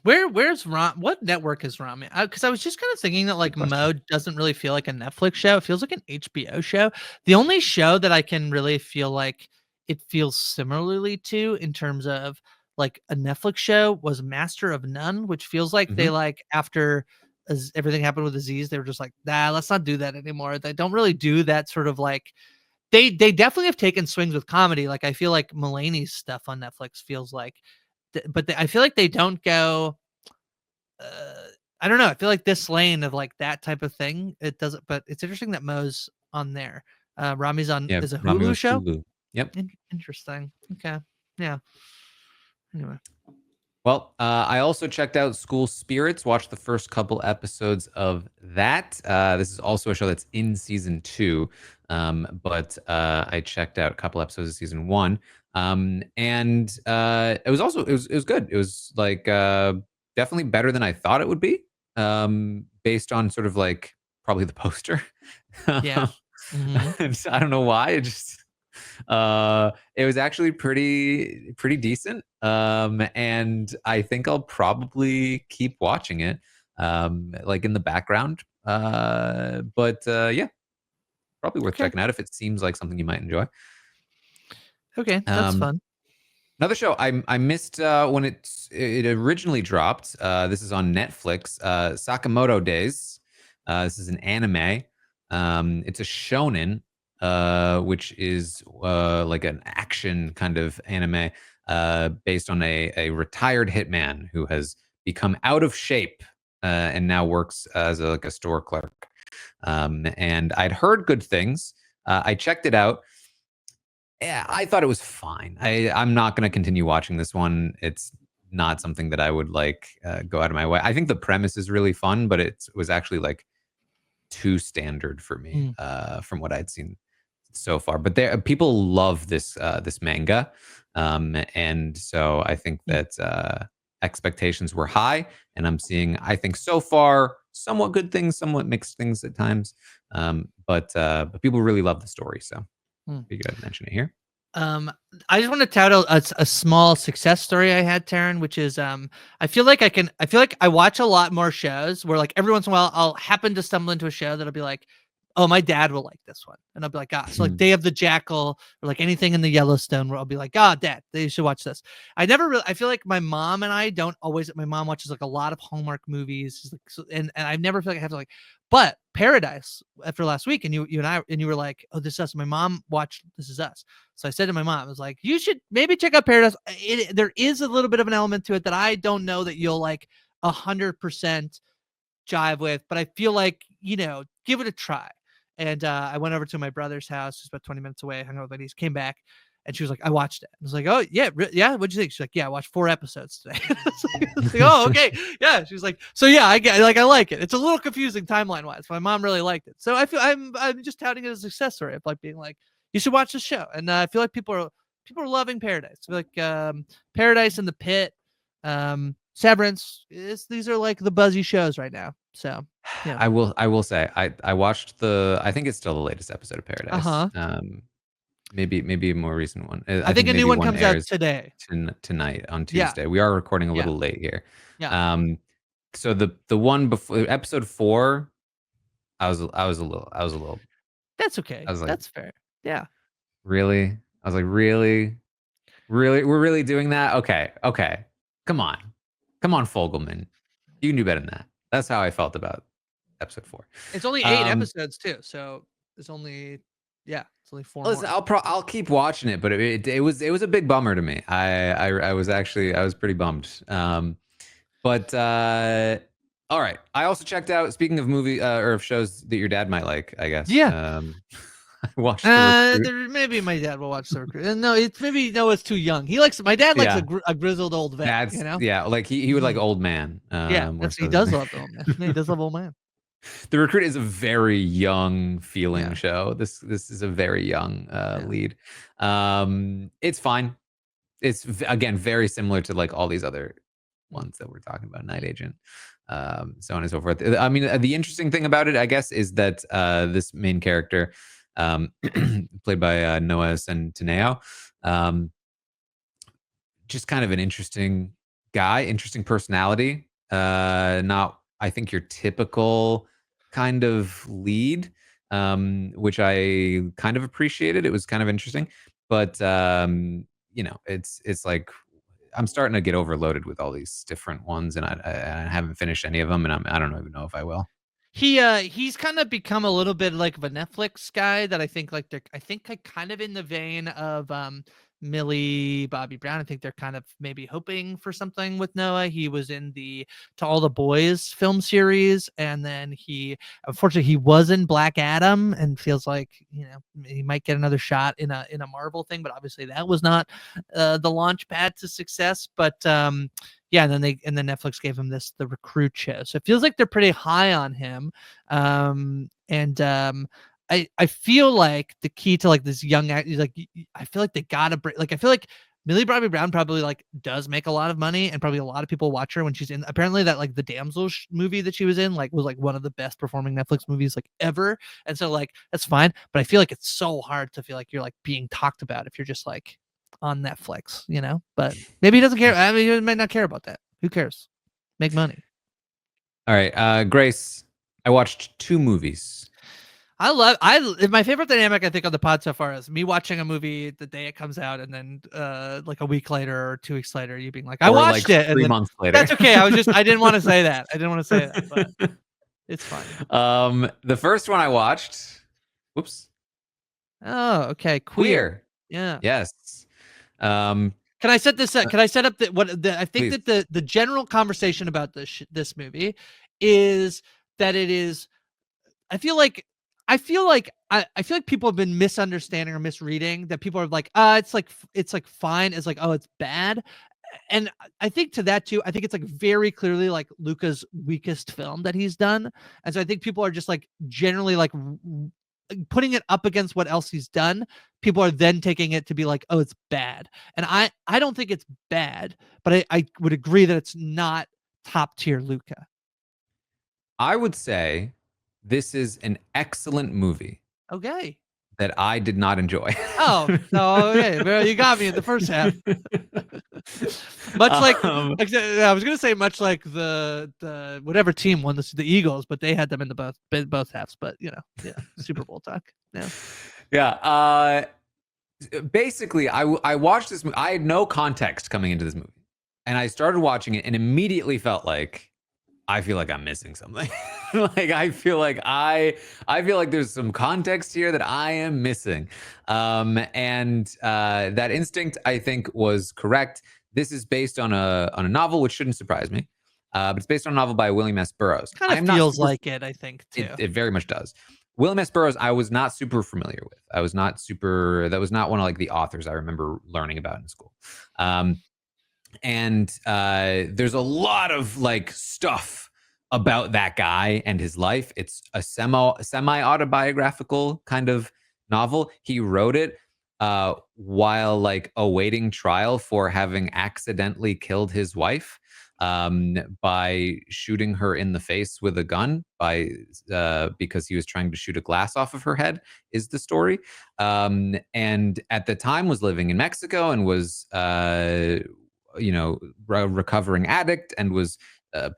Where's Ram? What network is Rami? Because I was just kind of thinking that Good like question. Mode doesn't really feel like a Netflix show. It feels like an HBO show. The only show that I can really feel like it feels similarly to in terms of like a Netflix show was Master of None, which feels like they Hmm. like after as everything happened with Aziz, they were just like, nah, let's not do that anymore. They don't really do that sort of like they definitely have taken swings with comedy. Like I feel like Mulaney's stuff on Netflix feels like, I feel like they don't go I don't know. I feel like this lane of like that type of thing, it doesn't. But it's interesting that Mo's on there. Rami's on Yeah, is a Rami Hulu was show. Hulu. Yep. Interesting. Okay. Yeah. Anyway. Well, I also checked out School Spirits, watched the first couple episodes of that. This is also a show that's in season 2, but I checked out a couple episodes of season 1, and it was good. It was like definitely better than I thought it would be, based on sort of like probably the poster. Yeah. Hmm. I don't know why. It was actually pretty decent. And I think I'll probably keep watching it, like in the background. But yeah, probably worth Okay. checking out if it seems like something you might enjoy. Okay. That's Um, fun. Another show I missed when it originally dropped. This is on Netflix. Sakamoto Days. This is an anime. It's a shonen, which is like an action kind of anime, based on a retired hitman who has become out of shape, and now works as like a store clerk. And I'd heard good things. I checked it out. Yeah, I thought it was fine. I'm not going to continue watching this one. It's not something that I would like go out of my way. I think the premise is really fun, but it was actually like too standard for me, Mm. from what I'd seen so far. But there, people love this manga, and so I think Mm. that expectations were high, and I'm seeing, I think so far, somewhat good things, somewhat mixed things at times. But people really love the story, so Mm. figured I'd mention it here. Um, I just want to tout a small success story I had, Taran, which is I feel like I watch a lot more shows where like every once in a while I'll happen to stumble into a show that'll be like, oh, my dad will like this one. And I'll be like, ah, so like Day of the Jackal or like anything in the Yellowstone where I'll be like, ah, dad, they should watch this. I feel like my mom and I don't always, my mom watches like a lot of Hallmark movies. Like, and I never feel like I have to like, but Paradise after last week and you were like, oh, This Is Us. My mom watched This Is Us. So I said to my mom, I was like, you should maybe check out Paradise. There is a little bit of an element to it that I don't know that you'll like 100% jive with, but I feel like, give it a try. And I went over to my brother's house, just about 20 minutes away, hung out with my niece, came back, and she was like, I watched it. I was like, oh, yeah, yeah. What'd you think? She's like, yeah, I watched 4 episodes today. I was like, oh, okay. Yeah. She was like, so yeah, I like it. It's a little confusing timeline wise. My mom really liked it. So I feel I'm just touting it as a success story of like being like, you should watch this show. And I feel like people are loving Paradise. I feel like Paradise and The Pit, Severance, these are like the buzzy shows right now. So yeah. I will say I watched I think it's still the latest episode of Paradise. Maybe a more recent one. I think a new one comes out today. Tonight on Tuesday. Yeah. We are recording a little late here. Yeah. So the one before episode 4, I was a little. That's okay. Like, that's fair. Yeah. Really? I was like, really? We're really doing that? Okay. Come on, Fogelman. You knew better than that. That's how I felt about episode 4. It's only 8 episodes too, so it's only 4 listen, more. I'll keep watching it, but it was a big bummer to me. I was pretty bummed. But all right. I also checked out, speaking of movie or of shows that your dad might like, I guess. Yeah. I watched The Recruit. Maybe my dad will watch The Recruit. No, it's too young. My dad likes a grizzled old vet. Yeah, like he would like old man. He does love old man. He does love old man. The Recruit is a very young feeling show. This is a very young lead. It's fine. It's again very similar to like all these other ones that we're talking about, Night Agent, so on and so forth. I mean, the interesting thing about it, I guess, is that this main character, played by Noah Centineo, just kind of an interesting guy, interesting personality. Not, I think, your typical kind of lead, which I kind of appreciated. It was kind of interesting, but it's like I'm starting to get overloaded with all these different ones, and I haven't finished any of them, and I don't even know if I will. He's kind of become a little bit like of a Netflix guy that I think like kind of in the vein of Millie Bobby Brown. I think they're kind of maybe hoping for something with Noah. He was in the To All the Boys film series, and then unfortunately he was in Black Adam, and feels like he might get another shot in a Marvel thing, but obviously that was not the launch pad to success. But yeah, and then Netflix gave him The Recruit show. So it feels like they're pretty high on him. I feel like the key to like this young act is like, I feel like they gotta break. Like I feel like Millie Bobby Brown probably like does make a lot of money, and probably a lot of people watch her when she's in. Apparently that like the Damsel movie that she was in like was like one of the best performing Netflix movies like ever. And so like that's fine, but I feel like it's so hard to feel like you're like being talked about if you're just like on Netflix, but maybe he doesn't care. I mean, he might not care about that. Who cares? Make money. All right. Grace, I watched 2 movies. My favorite dynamic I think on the pod so far is me watching a movie the day it comes out, and then like a week later or 2 weeks later, you being like, I watched it, and 3 months later. That's okay. I didn't want to say that. But it's fine. The first one I watched. Whoops. Oh, okay. Queer. Yeah. Yes. Can I set this up? Can I set up I think please. that the general conversation about this movie is that it is. I feel like people have been misunderstanding or misreading that. People are like, it's like fine. It's like, oh, it's bad. And I think to that too, I think it's like very clearly like Luca's weakest film that he's done. And so I think people are just like generally like putting it up against what else he's done. People are then taking it to be like, oh, it's bad. And I don't think it's bad, but I would agree that it's not top tier Luca. I would say this is an excellent movie. Okay. That I did not enjoy. Oh, okay. Well, you got me in the first half. Much like I was gonna say, much like the whatever team won the Eagles, but they had them in the both halves. But Super Bowl talk. Yeah. Yeah. Basically, I watched this movie. I had no context coming into this movie, and I started watching it, and immediately felt like I feel like I'm missing something. Like I feel like there's some context here that I am missing. And that instinct, I think, was correct. This is based on a novel, which shouldn't surprise me. But it's based on a novel by William S. Burroughs. Kind of feels like it, I think, too. It very much does. William S. Burroughs, I was not super familiar with. That was not one of like the authors I remember learning about in school. And there's a lot of like stuff about that guy and his life. It's a semi autobiographical kind of novel. He wrote it while like awaiting trial for having accidentally killed his wife by shooting her in the face with a gun because he was trying to shoot a glass off of her head, is the story. And at the time was living in Mexico and was recovering addict and was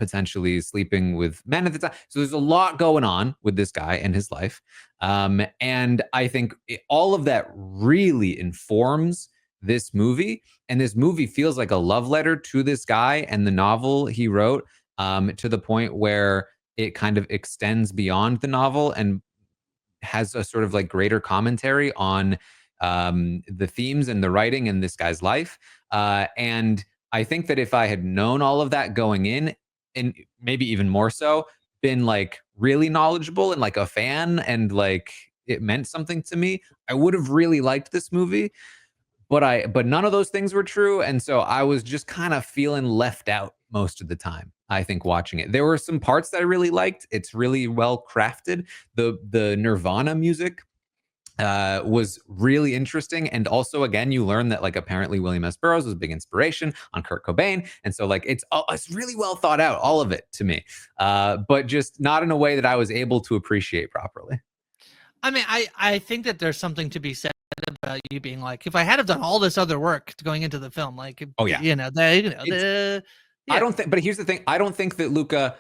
potentially sleeping with men at the time. So there's a lot going on with this guy and his life. And I think all of that really informs this movie. And this movie feels like a love letter to this guy and the novel he wrote, to the point where it kind of extends beyond the novel and has a sort of like greater commentary on the themes and the writing in this guy's life. And I think that if I had known all of that going in, and maybe even more so, been like really knowledgeable and like a fan and like it meant something to me, I would have really liked this movie. But none of those things were true. And so I was just kind of feeling left out most of the time, I think, watching it. There were some parts that I really liked. It's really well crafted. The Nirvana music was really interesting. And also, again, you learn that like apparently William S. Burroughs was a big inspiration on Kurt Cobain. And so like it's really well thought out, all of it to me, but just not in a way that I was able to appreciate properly. I mean, I think that there's something to be said about you being like, if I had have done all this other work going into the film, like, oh yeah, yeah. I don't think, but here's the thing. I don't think that Luca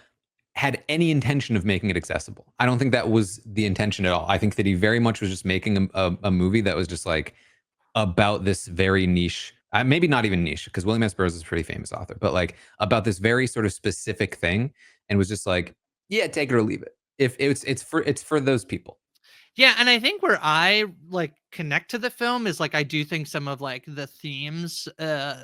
had any intention of making it accessible. I don't think that was the intention at all. I think that he very much was just making a movie that was just like about this very niche, maybe not even niche, because William S. Burroughs is a pretty famous author, but like about this very sort of specific thing, and was just like, yeah, take it or leave it. If it's for those people. Yeah, and I think where I like connect to the film is like I do think some of like the themes,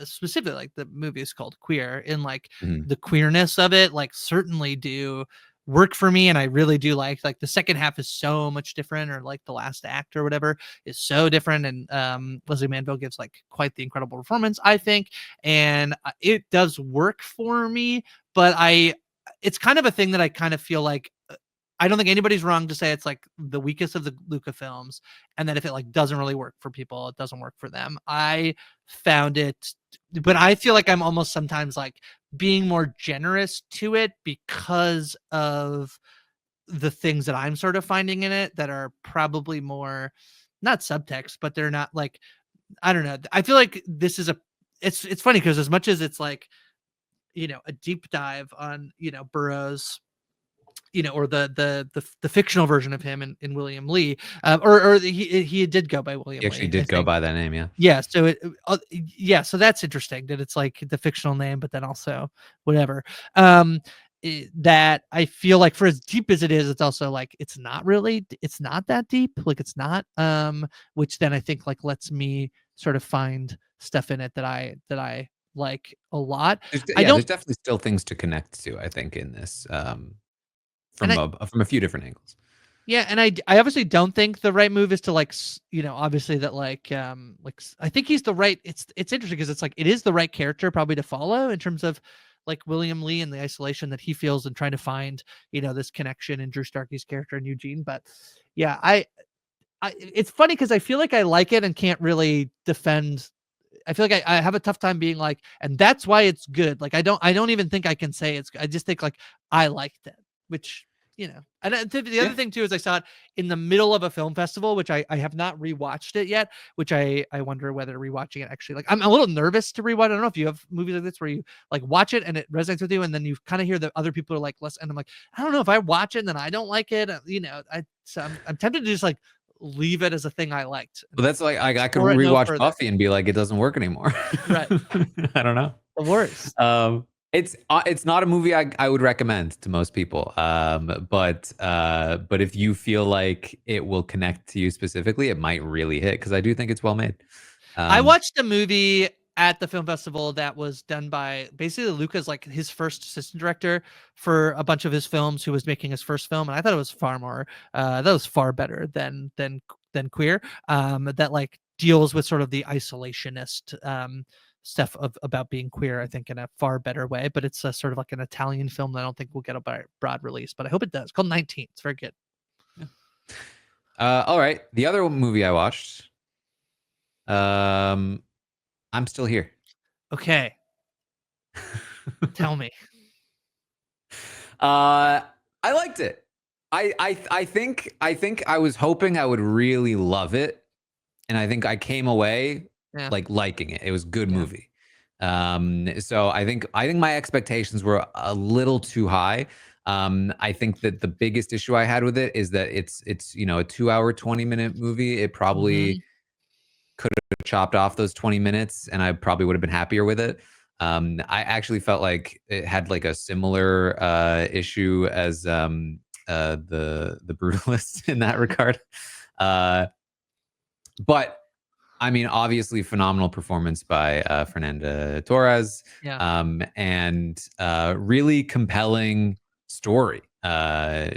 specifically like the movie is called Queer, and like the queerness of it, like certainly do work for me. And I really do like the second half is so much different, or like the last act or whatever is so different. And Leslie Manville gives like quite the incredible performance, I think, and it does work for me. But it's kind of a thing that I kind of feel like I don't think anybody's wrong to say it's like the weakest of the Luca films, and that if it like doesn't really work for people, it doesn't work for them. I found it, but I feel like I'm almost sometimes like being more generous to it because of the things that I'm sort of finding in it that are probably more not subtext, but they're not like, I don't know. I feel like this is it's funny because as much as it's like, a deep dive on, Burroughs, or the fictional version of him in William Lee, or he did go by William He actually Lee, did go by that name, yeah. Yeah, so so that's interesting that it's like the fictional name, but then also whatever. That I feel like for as deep as it is, it's also like it's not that deep, like it's not, which then I think like lets me sort of find stuff in it that I like a lot. There's definitely still things to connect to, I think, in this, from a few different angles. Yeah, and I obviously don't think the right move is to like, obviously that like I think he's the right. It's interesting because it's like it is the right character probably to follow in terms of like William Lee and the isolation that he feels and trying to find this connection in Drew Starkey's character and Eugene. But yeah, it's funny because I feel like I like it and can't really defend. I feel like I have a tough time being like, and that's why it's good. Like I don't even think I can say it's. I just think like I liked it, which. And the other thing too is I saw it in the middle of a film festival, which I have not rewatched it yet, which I wonder whether rewatching it actually, like, I'm a little nervous to rewatch. I don't know if you have movies like this where you like watch it and it resonates with you, and then you kind of hear that other people are like less, and I'm like, I don't know if I watch it and then I don't like it, I'm tempted to just like leave it as a thing I liked. Well, that's like I could rewatch Buffy and be like, it doesn't work anymore. Right. I don't know. The worst. It's not a movie I would recommend to most people. But if you feel like it will connect to you specifically, it might really hit, because I do think it's well made. I watched a movie at the film festival that was done by basically Luca's like his first assistant director for a bunch of his films, who was making his first film, and I thought it was far better than Queer, that like deals with sort of the isolationist stuff about being queer, I think, in a far better way. But it's a sort of like an Italian film that I don't think will get a broad release, but I hope it does. It's called 19. It's very good. Yeah. All right. The other movie I watched, I'm Still Here. Okay. Tell me. I liked it. I think I was hoping I would really love it, and I think I came away Yeah. like liking it. It was a good Yeah. movie. So I think my expectations were a little too high. I think that the biggest issue I had with it is that it's a 2-hour 20-minute movie. It probably could have chopped off those 20 minutes, and I probably would have been happier with it. I actually felt like it had like a similar issue as the Brutalist in that regard. But I mean, obviously, phenomenal performance by Fernanda Torres, Yeah. and really compelling story,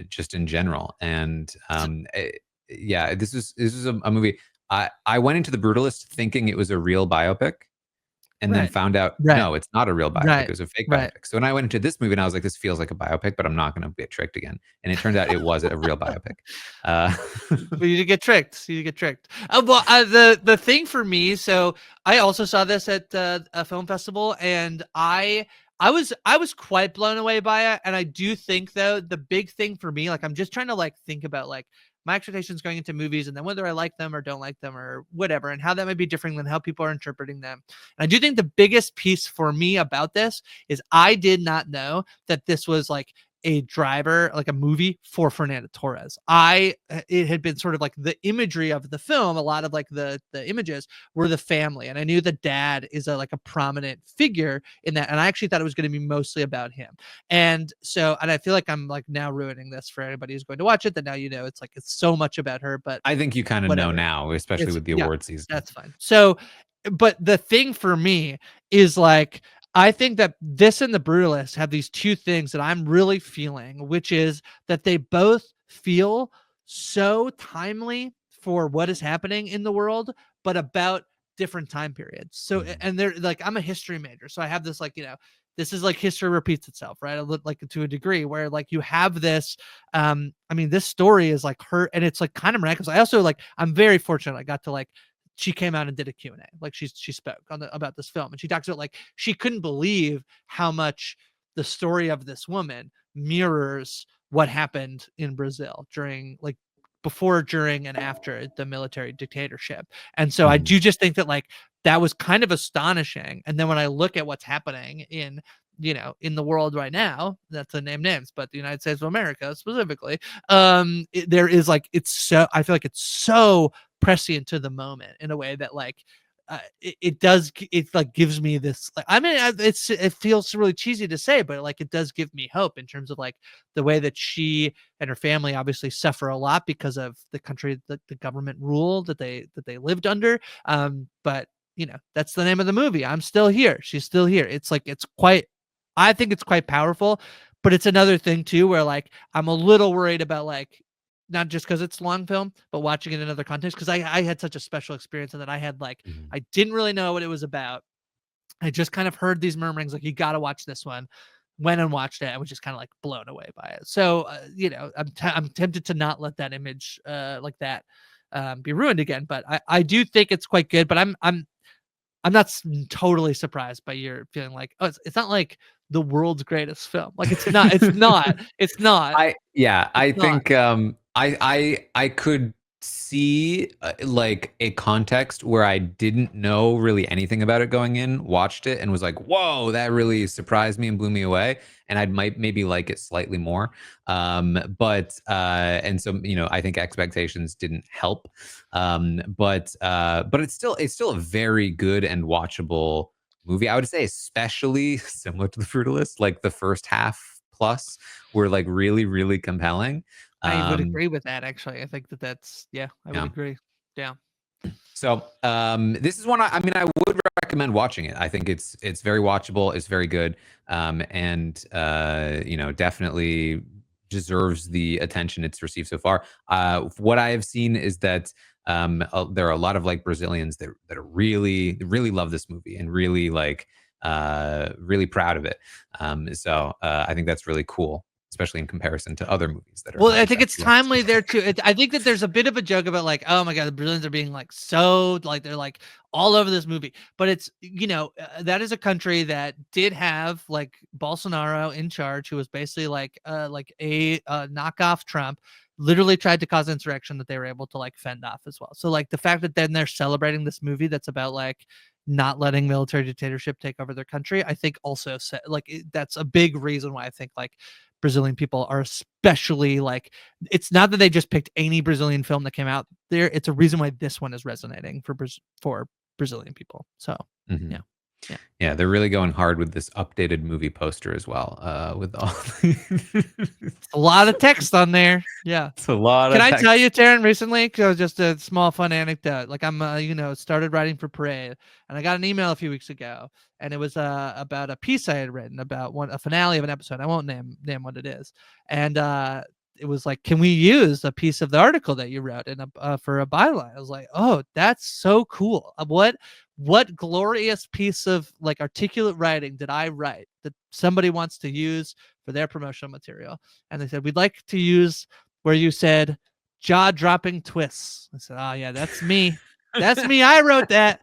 just in general. And yeah, this is a movie. I went into The Brutalist thinking it was a real biopic, and then Right. found out Right. no, it's not a real biopic. Right. It was a fake Right. biopic. So when I went into this movie, and I was like, this feels like a biopic, but I'm not going to get tricked again. And it turned out it was a real biopic. But you did get tricked. You did get tricked. Well, the thing for me, so I also saw this at a film festival, and I was quite blown away by it. And I do think, though, the big thing for me, like, I'm just trying to like think about like my expectations going into movies, and then whether I like them or don't like them or whatever, and how that might be different than how people are interpreting them. And I do think the biggest piece for me about this is I did not know that this was like a driver, like a movie for Fernanda Torres. It had been sort of like the imagery of the film, a lot of like the images were the family, and I knew the dad is like a prominent figure in that, and I actually thought it was going to be mostly about him. And so, and I feel like I'm like now ruining this for anybody who's going to watch it, that now it's like it's so much about her, but I think you kind of know whatever. now, especially with the Yeah, award season. that's fine. So, but the thing for me is like, I think that this and The Brutalist have these two things that I'm really feeling, which is that they both feel so timely for what is happening in the world, but about different time periods. So, and they're like, I'm a history major, so I have this like, this is like history repeats itself, right? Like to a degree where like you have this, I mean, this story is like her, and it's like kind of miraculous. I also like, I'm very fortunate. I got to like, she came out and did a Q&A. Like she spoke about this film, and she talks about like she couldn't believe how much the story of this woman mirrors what happened in Brazil during like before, during, and after the military dictatorship. And so I do just think that like that was kind of astonishing. And then when I look at what's happening in in the world right now, that's to name names, but the United States of America specifically, there is like, I feel like it's so prescient to the moment in a way that like it like gives me this like, I mean, it feels really cheesy to say, but like it does give me hope in terms of like the way that she and her family obviously suffer a lot because of the country, the government rule that they lived under. But that's the name of the movie. I'm Still Here. She's still here. It's like, I think it's quite powerful. But it's another thing too where like I'm a little worried about like, not just because it's long film, but watching it in other context, because I had such a special experience, and that I had like, I didn't really know what it was about. I just kind of heard these murmurings like, you got to watch this one. Went and watched it. I was just kind of like blown away by it. So I'm tempted to not let that image like that be ruined again. But I do think it's quite good. But I'm not totally surprised by your feeling like, oh, it's not like the world's greatest film. Like it's not. It's not. It's not. I It's not. think I could see like a context where I didn't know really anything about it going in, watched it and was like, whoa, that really surprised me and blew me away, and I'd maybe like it slightly more. But and so I think expectations didn't help. But it's still a very good and watchable movie. I would say, especially similar to The Brutalist, like the first half plus were like really, really compelling. I would agree with that, actually. I think that's, yeah, I would Yeah. agree. Yeah. So this is one I mean I would recommend watching it. I think it's very watchable. It's very good, and definitely deserves the attention it's received so far. What I have seen is that there are a lot of like Brazilians that are really love this movie and really like really proud of it. So I think that's really cool, especially in comparison to other movies that are. Well, not I think it's exactly timely there too. I think that there's a bit of a joke about like, oh my god, the Brazilians are being like so like they're like all over this movie, but it's that is a country that did have like Bolsonaro in charge, who was basically like a knockoff Trump. Literally tried to cause insurrection that they were able to like fend off as well. So like the fact that then they're celebrating this movie that's about like not letting military dictatorship take over their country, I think also that's a big reason why I think like Brazilian people are especially like, it's not that they just picked any Brazilian film that came out there. It's a reason why this one is resonating for Brazilian people. So Mhm. yeah. Yeah, they're really going hard with this updated movie poster as well. With all A lot of text on there. Yeah. it's a lot Can of I tell text. you, Taran, recently, just a small fun anecdote. Like I'm, started writing for Parade, and I got an email a few weeks ago, and it was about a piece I had written about a finale of an episode. I won't name what it is, and it was like, can we use a piece of the article that you wrote in for a byline? I was like, oh, that's so cool. What glorious piece of like articulate writing did I write that somebody wants to use for their promotional material? And they said, we'd like to use where you said jaw-dropping twists. I said, oh yeah, that's me. That's me. I wrote that.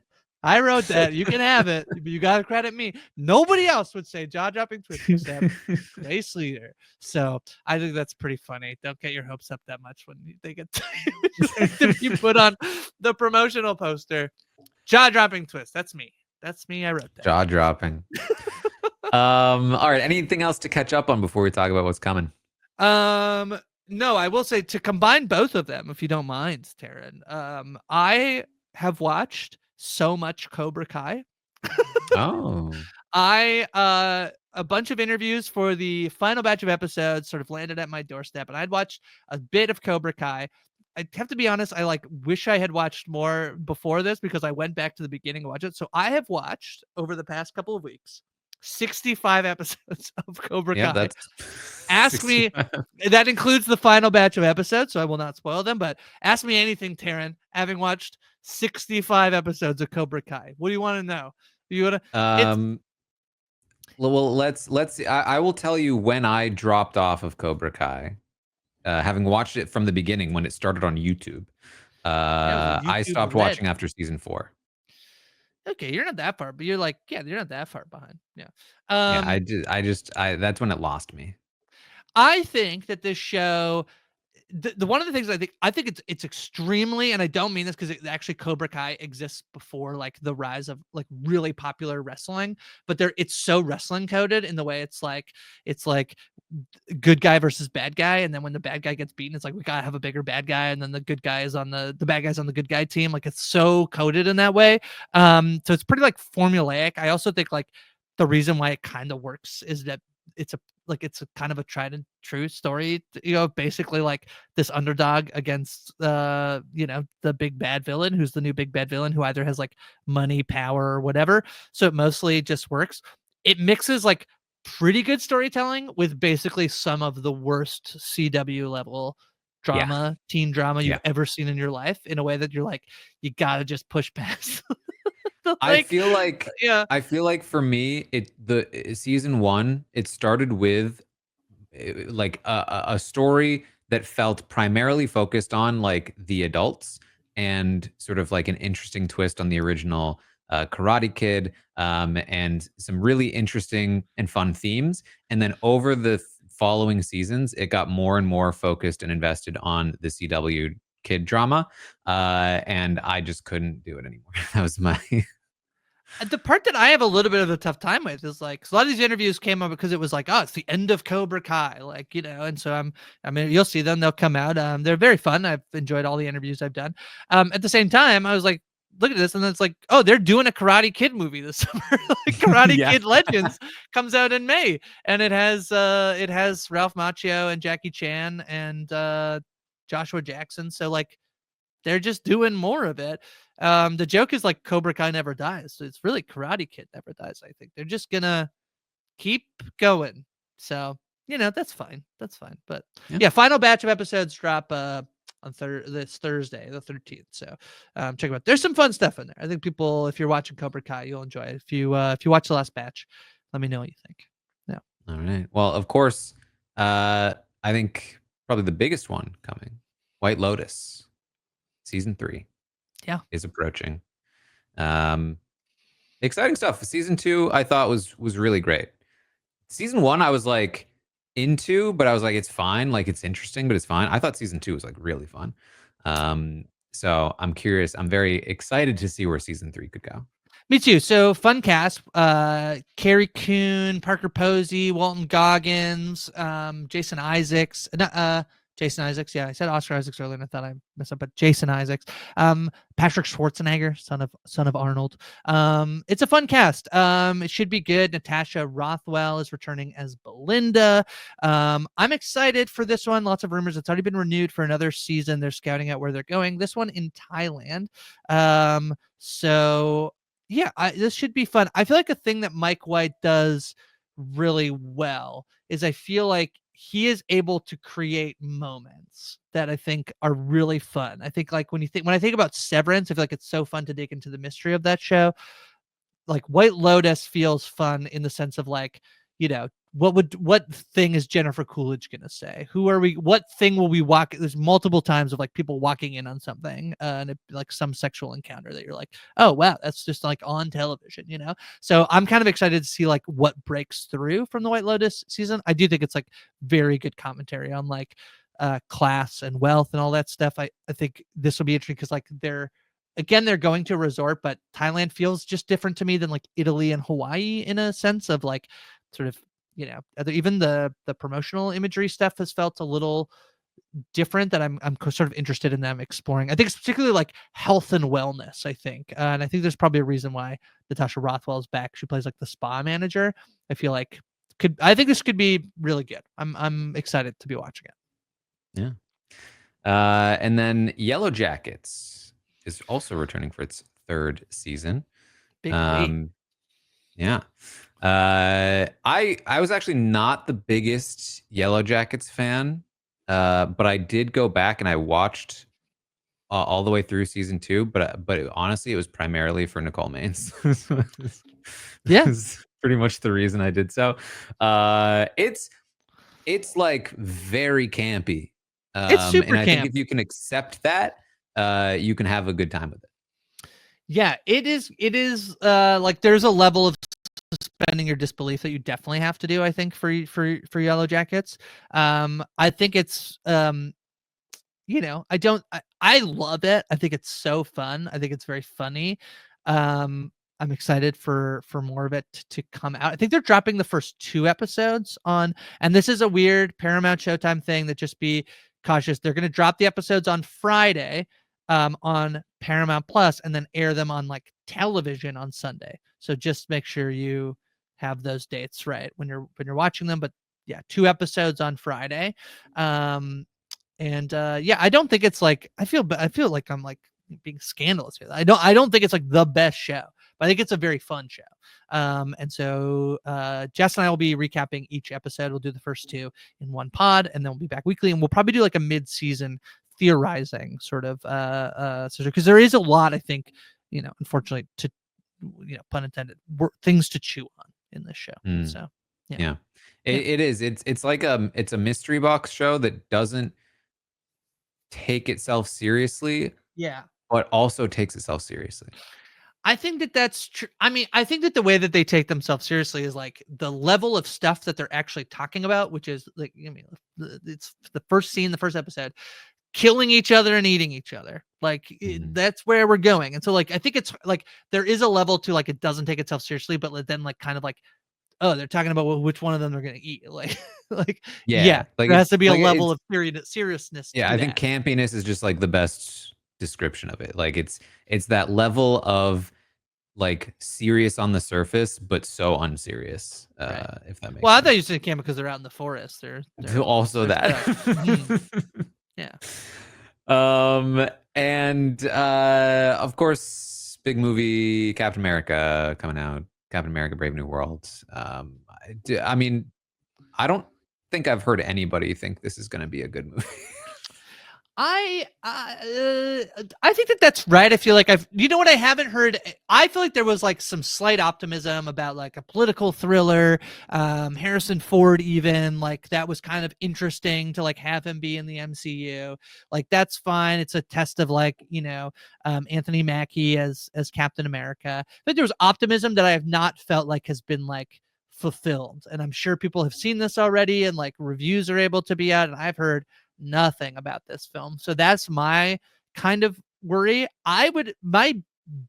You can have it. You got to credit me. Nobody else would say jaw-dropping twists except Grace Leeder. So I think that's pretty funny. Don't get your hopes up that much when they get to be put on the promotional poster. Jaw-dropping twist. That's me. That's me. I wrote that. Jaw dropping. All right. Anything else to catch up on before we talk about what's coming? No, I will say to combine both of them, if you don't mind, Taran. I have watched so much Cobra Kai. Oh. A bunch of interviews for the final batch of episodes sort of landed at my doorstep, and I'd watched a bit of Cobra Kai. I have to be honest, I like wish I had watched more before this because I went back to the beginning and watched it. So I have watched over the past couple of weeks 65 episodes of Cobra Yeah, Kai. that's Ask me, that includes the final batch of episodes, so I will not spoil them, but ask me anything, Taran, having watched 65 episodes of Cobra Kai. What do you want to know? You want to well, let's see. I will tell you when I dropped off of Cobra Kai, having watched it from the beginning when it started on YouTube. I YouTube stopped Red. watching after season 4. Okay, you're not that far, but you're like, yeah, you're not that far behind. Yeah. Yeah, I that's when it lost me. I think that this show, the one of the things I think it's extremely, and I don't mean this because actually Cobra Kai exists before like the rise of like really popular wrestling, but it's so wrestling coded in the way it's like good guy versus bad guy, and then when the bad guy gets beaten, it's like we gotta have a bigger bad guy, and then the good guy is on the bad guy's on the good guy team. Like it's so coded in that way. So it's pretty like formulaic. I also think like the reason why it kind of works is that it's a kind of a tried and true story, basically like this underdog against the big bad villain, who's the new big bad villain, who either has like money, power, or whatever. So it mostly just works. It mixes like pretty good storytelling with basically some of the worst CW level drama, teen drama you've ever seen in your life, in a way that you're like, you gotta just push past. I feel like for me, the season 1, it started with like a story that felt primarily focused on like the adults and sort of like an interesting twist on the original Karate Kid, and some really interesting and fun themes. And then over the following seasons, it got more and more focused and invested on the CW kid drama, and I just couldn't do it anymore. That was my The part that I have a little bit of a tough time with is like, so a lot of these interviews came up because it was like, oh, it's the end of Cobra Kai, like, and so I mean, you'll see them, they'll come out. They're very fun. I've enjoyed all the interviews I've done. At the same time, I was like, look at this, and then it's like, oh, they're doing a Karate Kid movie this summer. Like Karate Kid Legends comes out in May, and it has Ralph Macchio and Jackie Chan and Joshua Jackson. So like, they're just doing more of it. The joke is like Cobra Kai never dies. So it's really Karate Kid never dies. I think they're just gonna keep going. So that's fine. That's fine. But yeah, final batch of episodes drop on this Thursday, the 13th. So check them out. There's some fun stuff in there. I think people, if you're watching Cobra Kai, you'll enjoy it. If you watch the last batch, let me know what you think. Yeah. All right. Well, of course, I think probably the biggest one coming, White Lotus, season 3. Yeah. Is approaching. Exciting stuff. Season 2, I thought was really great. Season 1, I was like into, but I was like, it's fine. Like it's interesting, but it's fine. I thought season 2 was like really fun. So I'm curious. I'm very excited to see where season 3 could go. Me too. So fun cast: Carrie Coon, Parker Posey, Walton Goggins, Jason Isaacs. Jason Isaacs. Yeah, I said Oscar Isaacs earlier, and I thought I messed up, but Jason Isaacs. Patrick Schwarzenegger, son of Arnold. It's a fun cast. It should be good. Natasha Rothwell is returning as Belinda. I'm excited for this one. Lots of rumors. It's already been renewed for another season. They're scouting out where they're going. This one in Thailand. So yeah, this should be fun. I feel like a thing that Mike White does really well is I feel like he is able to create moments that I think are really fun. I think like when I think about Severance, I feel like it's so fun to dig into the mystery of that show. Like White Lotus feels fun in the sense of like, what thing is Jennifer Coolidge gonna say? What thing will we walk? There's multiple times of like people walking in on something, and like some sexual encounter that you're like, oh wow, that's just like on television, So I'm kind of excited to see like what breaks through from the White Lotus season. I do think it's like very good commentary on like class and wealth and all that stuff. I think this will be interesting because like they're going to a resort, but Thailand feels just different to me than like Italy and Hawaii in a sense of like sort of, even the promotional imagery stuff has felt a little different that I'm sort of interested in them exploring. I think it's particularly like health and wellness, I think. And I think there's probably a reason why Natasha Rothwell is back. She plays like the spa manager. I feel like I think this could be really good. I'm excited to be watching it. Yeah. And then Yellow Jackets is also returning for its 3rd season. Big weight. Yeah. I was actually not the biggest Yellow Jackets fan, but I did go back and I watched all the way through season 2. But honestly, it was primarily for Nicole Maines. Yeah, that's pretty much the reason I did so. It's like very campy. It's super and I camp. think if you can accept that, you can have a good time with it. Yeah, it is. It is like there's a level of suspending your disbelief that you definitely have to do. I think for Yellow Jackets. I think it's I love it. I think it's so fun. I think it's very funny. I'm excited for more of it to come out. I think they're dropping the first 2 episodes on, and this is a weird Paramount Showtime thing that just be cautious. They're going to drop the episodes on Friday on Paramount Plus and then air them on like television on Sunday. So just make sure you have those dates right when you're watching them. But yeah, 2 episodes on Friday. Yeah, I don't think it's like I feel like I'm like being scandalous here. I don't think it's like the best show, but I think it's a very fun show. And so Jess and I will be recapping each episode. We'll do the first 2 in one pod, and then we'll be back weekly, and we'll probably do like a mid-season theorizing sort of because there is a lot, I think, unfortunately, to pun intended, things to chew on in this show. So yeah. It is. It's like it's a mystery box show that doesn't take itself seriously. Yeah. But also takes itself seriously. I think that's true. I mean, I think that the way that they take themselves seriously is like the level of stuff that they're actually talking about, which is like, it's the first scene, the first episode, killing each other and eating each other. Like that's where we're going. And so like, I think it's like, there is a level to like, it doesn't take itself seriously, but then like kind of like, oh, they're talking about which one of them they're going to eat. Like, like there has to be a level of seriousness. Yeah. I think campiness is just like the best description of it. Like it's that level of like serious on the surface, but so unserious. Right. If that makes I sense. thought you said camp because they're out in the forest. They're also that. Yeah. And of course, big movie Captain America coming out. Captain America: Brave New World. I mean, I don't think I've heard anybody think this is going to be a good movie. I think that that's right. I feel like you know what I haven't heard. I feel like there was like some slight optimism about like a political thriller. Harrison Ford, even like that was kind of interesting to like have him be in the MCU. Like that's fine. It's a test of like Anthony Mackie as Captain America. But there was optimism that I have not felt like has been like fulfilled. And I'm sure people have seen this already, and like reviews are able to be out. And I've heard nothing about this film. So that's my kind of worry. My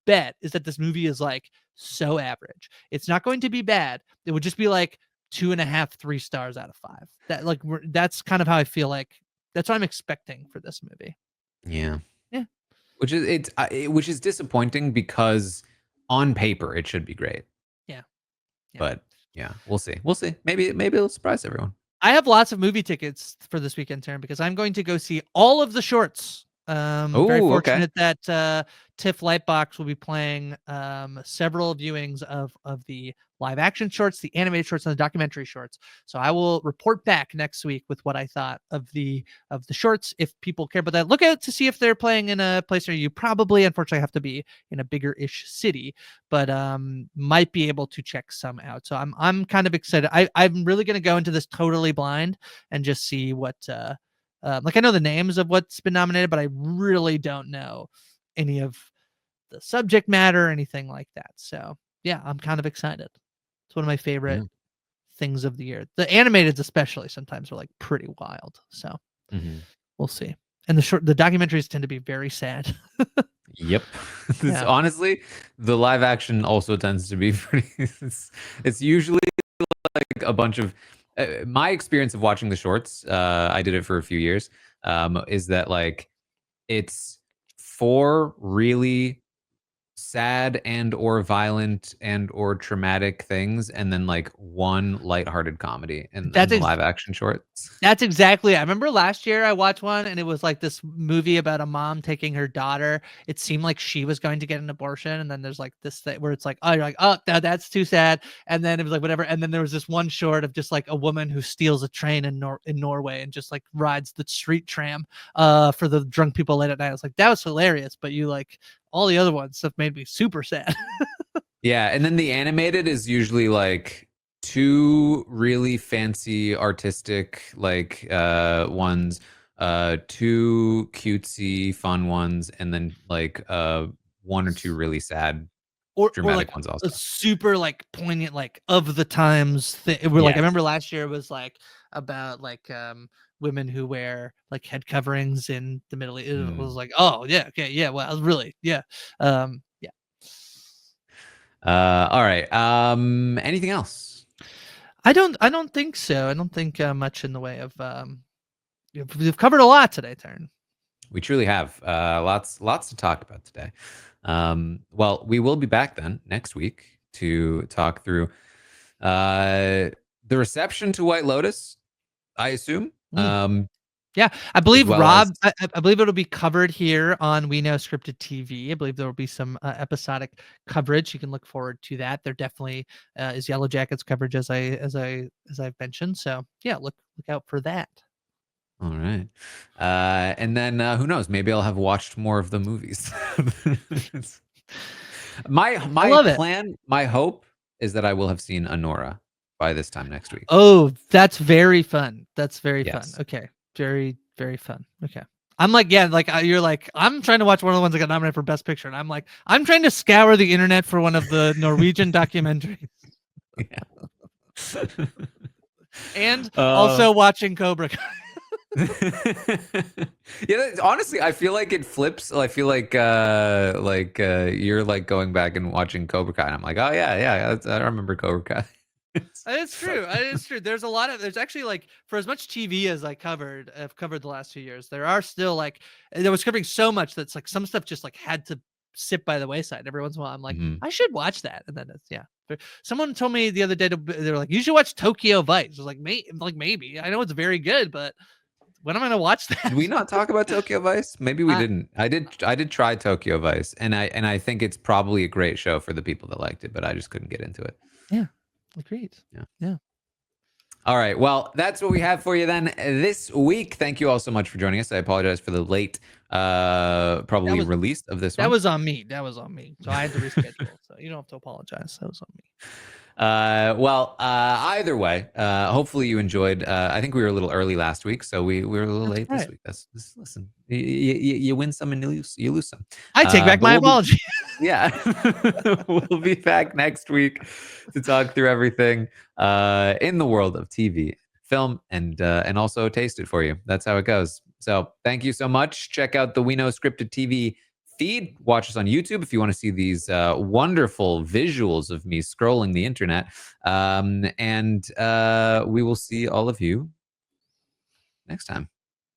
bet is that this movie is like so average. It's not going to be bad. It would just be like 2.5, 3 stars out of 5. That's kind of how I feel like that's what I'm expecting for this movie. Yeah. Yeah. Which is disappointing because on paper it should be great. Yeah. But yeah, we'll see. We'll see. Maybe it'll surprise everyone. I have lots of movie tickets for this weekend, Taran, because I'm going to go see all of the shorts. Very fortunate that TIFF Lightbox will be playing several viewings of the live action shorts, the animated shorts, and the documentary shorts. So I will report back next week with what I thought of the shorts. If people care about that, look out to see if they're playing in a place where you probably, unfortunately, have to be in a bigger-ish city, but might be able to check some out. So I'm kind of excited. I'm really going to go into this totally blind and just see what. Like I know the names of what's been nominated, but I really don't know any of the subject matter or anything like that. So yeah, I'm kind of excited. It's one of my favorite things of the year. The animateds especially sometimes are like pretty wild. So we'll see. And the documentaries tend to be very sad. Yep. Honestly, the live action also tends to be pretty. It's usually like a bunch of. My experience of watching the shorts, I did it for a few years, is that like it's 4 really sad and or violent and or traumatic things, and then like 1 lighthearted comedy in the live action shorts. That's exactly. I remember last year I watched one, and it was like this movie about a mom taking her daughter. It seemed like she was going to get an abortion, and then there's like this thing where it's like, oh, you're like, oh, that's too sad. And then it was like whatever. And then there was this one short of just like a woman who steals a train in Norway and just like rides the street tram for the drunk people late at night. I was like, that was hilarious, but you like all the other ones stuff made me super sad. Yeah, and then the animated is usually like 2 really fancy artistic like ones, 2 cutesy fun ones, and then like 1 or 2 really sad dramatic like ones also. A super like poignant like of the times thing. We're like I remember last year was like about like women who wear like head coverings in the Middle East. It was like, oh yeah, okay, yeah, well, I was really yeah. All right. Anything else? I don't think so. I don't think much in the way of we've covered a lot today, Taran. We truly have lots to talk about today. Well, we will be back then next week to talk through the reception to White Lotus, I assume. Yeah, I believe Rob. I believe it'll be covered here on We Know Scripted TV. I believe there will be some episodic coverage. You can look forward to that. There definitely is Yellow Jackets coverage as I've mentioned. So yeah, look out for that. All right, and then who knows? Maybe I'll have watched more of the movies. my plan, my hope is that I will have seen Anora by this time next week. Oh, that's very fun. That's very fun. Okay. Very, very fun. Okay. I'm like, yeah, like you're like, I'm trying to watch one of the ones that got nominated for Best Picture, and I'm like, I'm trying to scour the internet for one of the Norwegian documentaries. And also watching Cobra Kai. Yeah, honestly, I feel like it flips. I feel like you're like going back and watching Cobra Kai, and I'm like, oh yeah, I remember Cobra Kai. It's true. It's true. There's actually like for as much TV as I've covered the last few years, there are still like there was covering so much that's like some stuff just like had to sit by the wayside. Every once in a while, I'm like, I should watch that, and then someone told me the other day they were like, you should watch Tokyo Vice. I was like, maybe I know it's very good, but When am I gonna watch that? Did we not talk about Tokyo Vice? Maybe we didn't. I did try Tokyo Vice, and I think it's probably a great show for the people that liked it, but I just couldn't get into it. Yeah, agreed. Yeah. All right. Well, that's what we have for you then this week. Thank you all so much for joining us. I apologize for the late probably release of this one. That was on me. So I had to reschedule. So you don't have to apologize. That was on me. Well, either way, hopefully you enjoyed. I think we were a little early last week, so we were a little late this week. Listen, you win some and you lose some. I take back my apology. Yeah, we'll be back next week to talk through everything in the world of TV, film, and also taste it for you. That's how it goes. So thank you so much. Check out the We Know Scripted TV feed. Watch us on YouTube if you want to see these wonderful visuals of me scrolling the internet. And we will see all of you next time.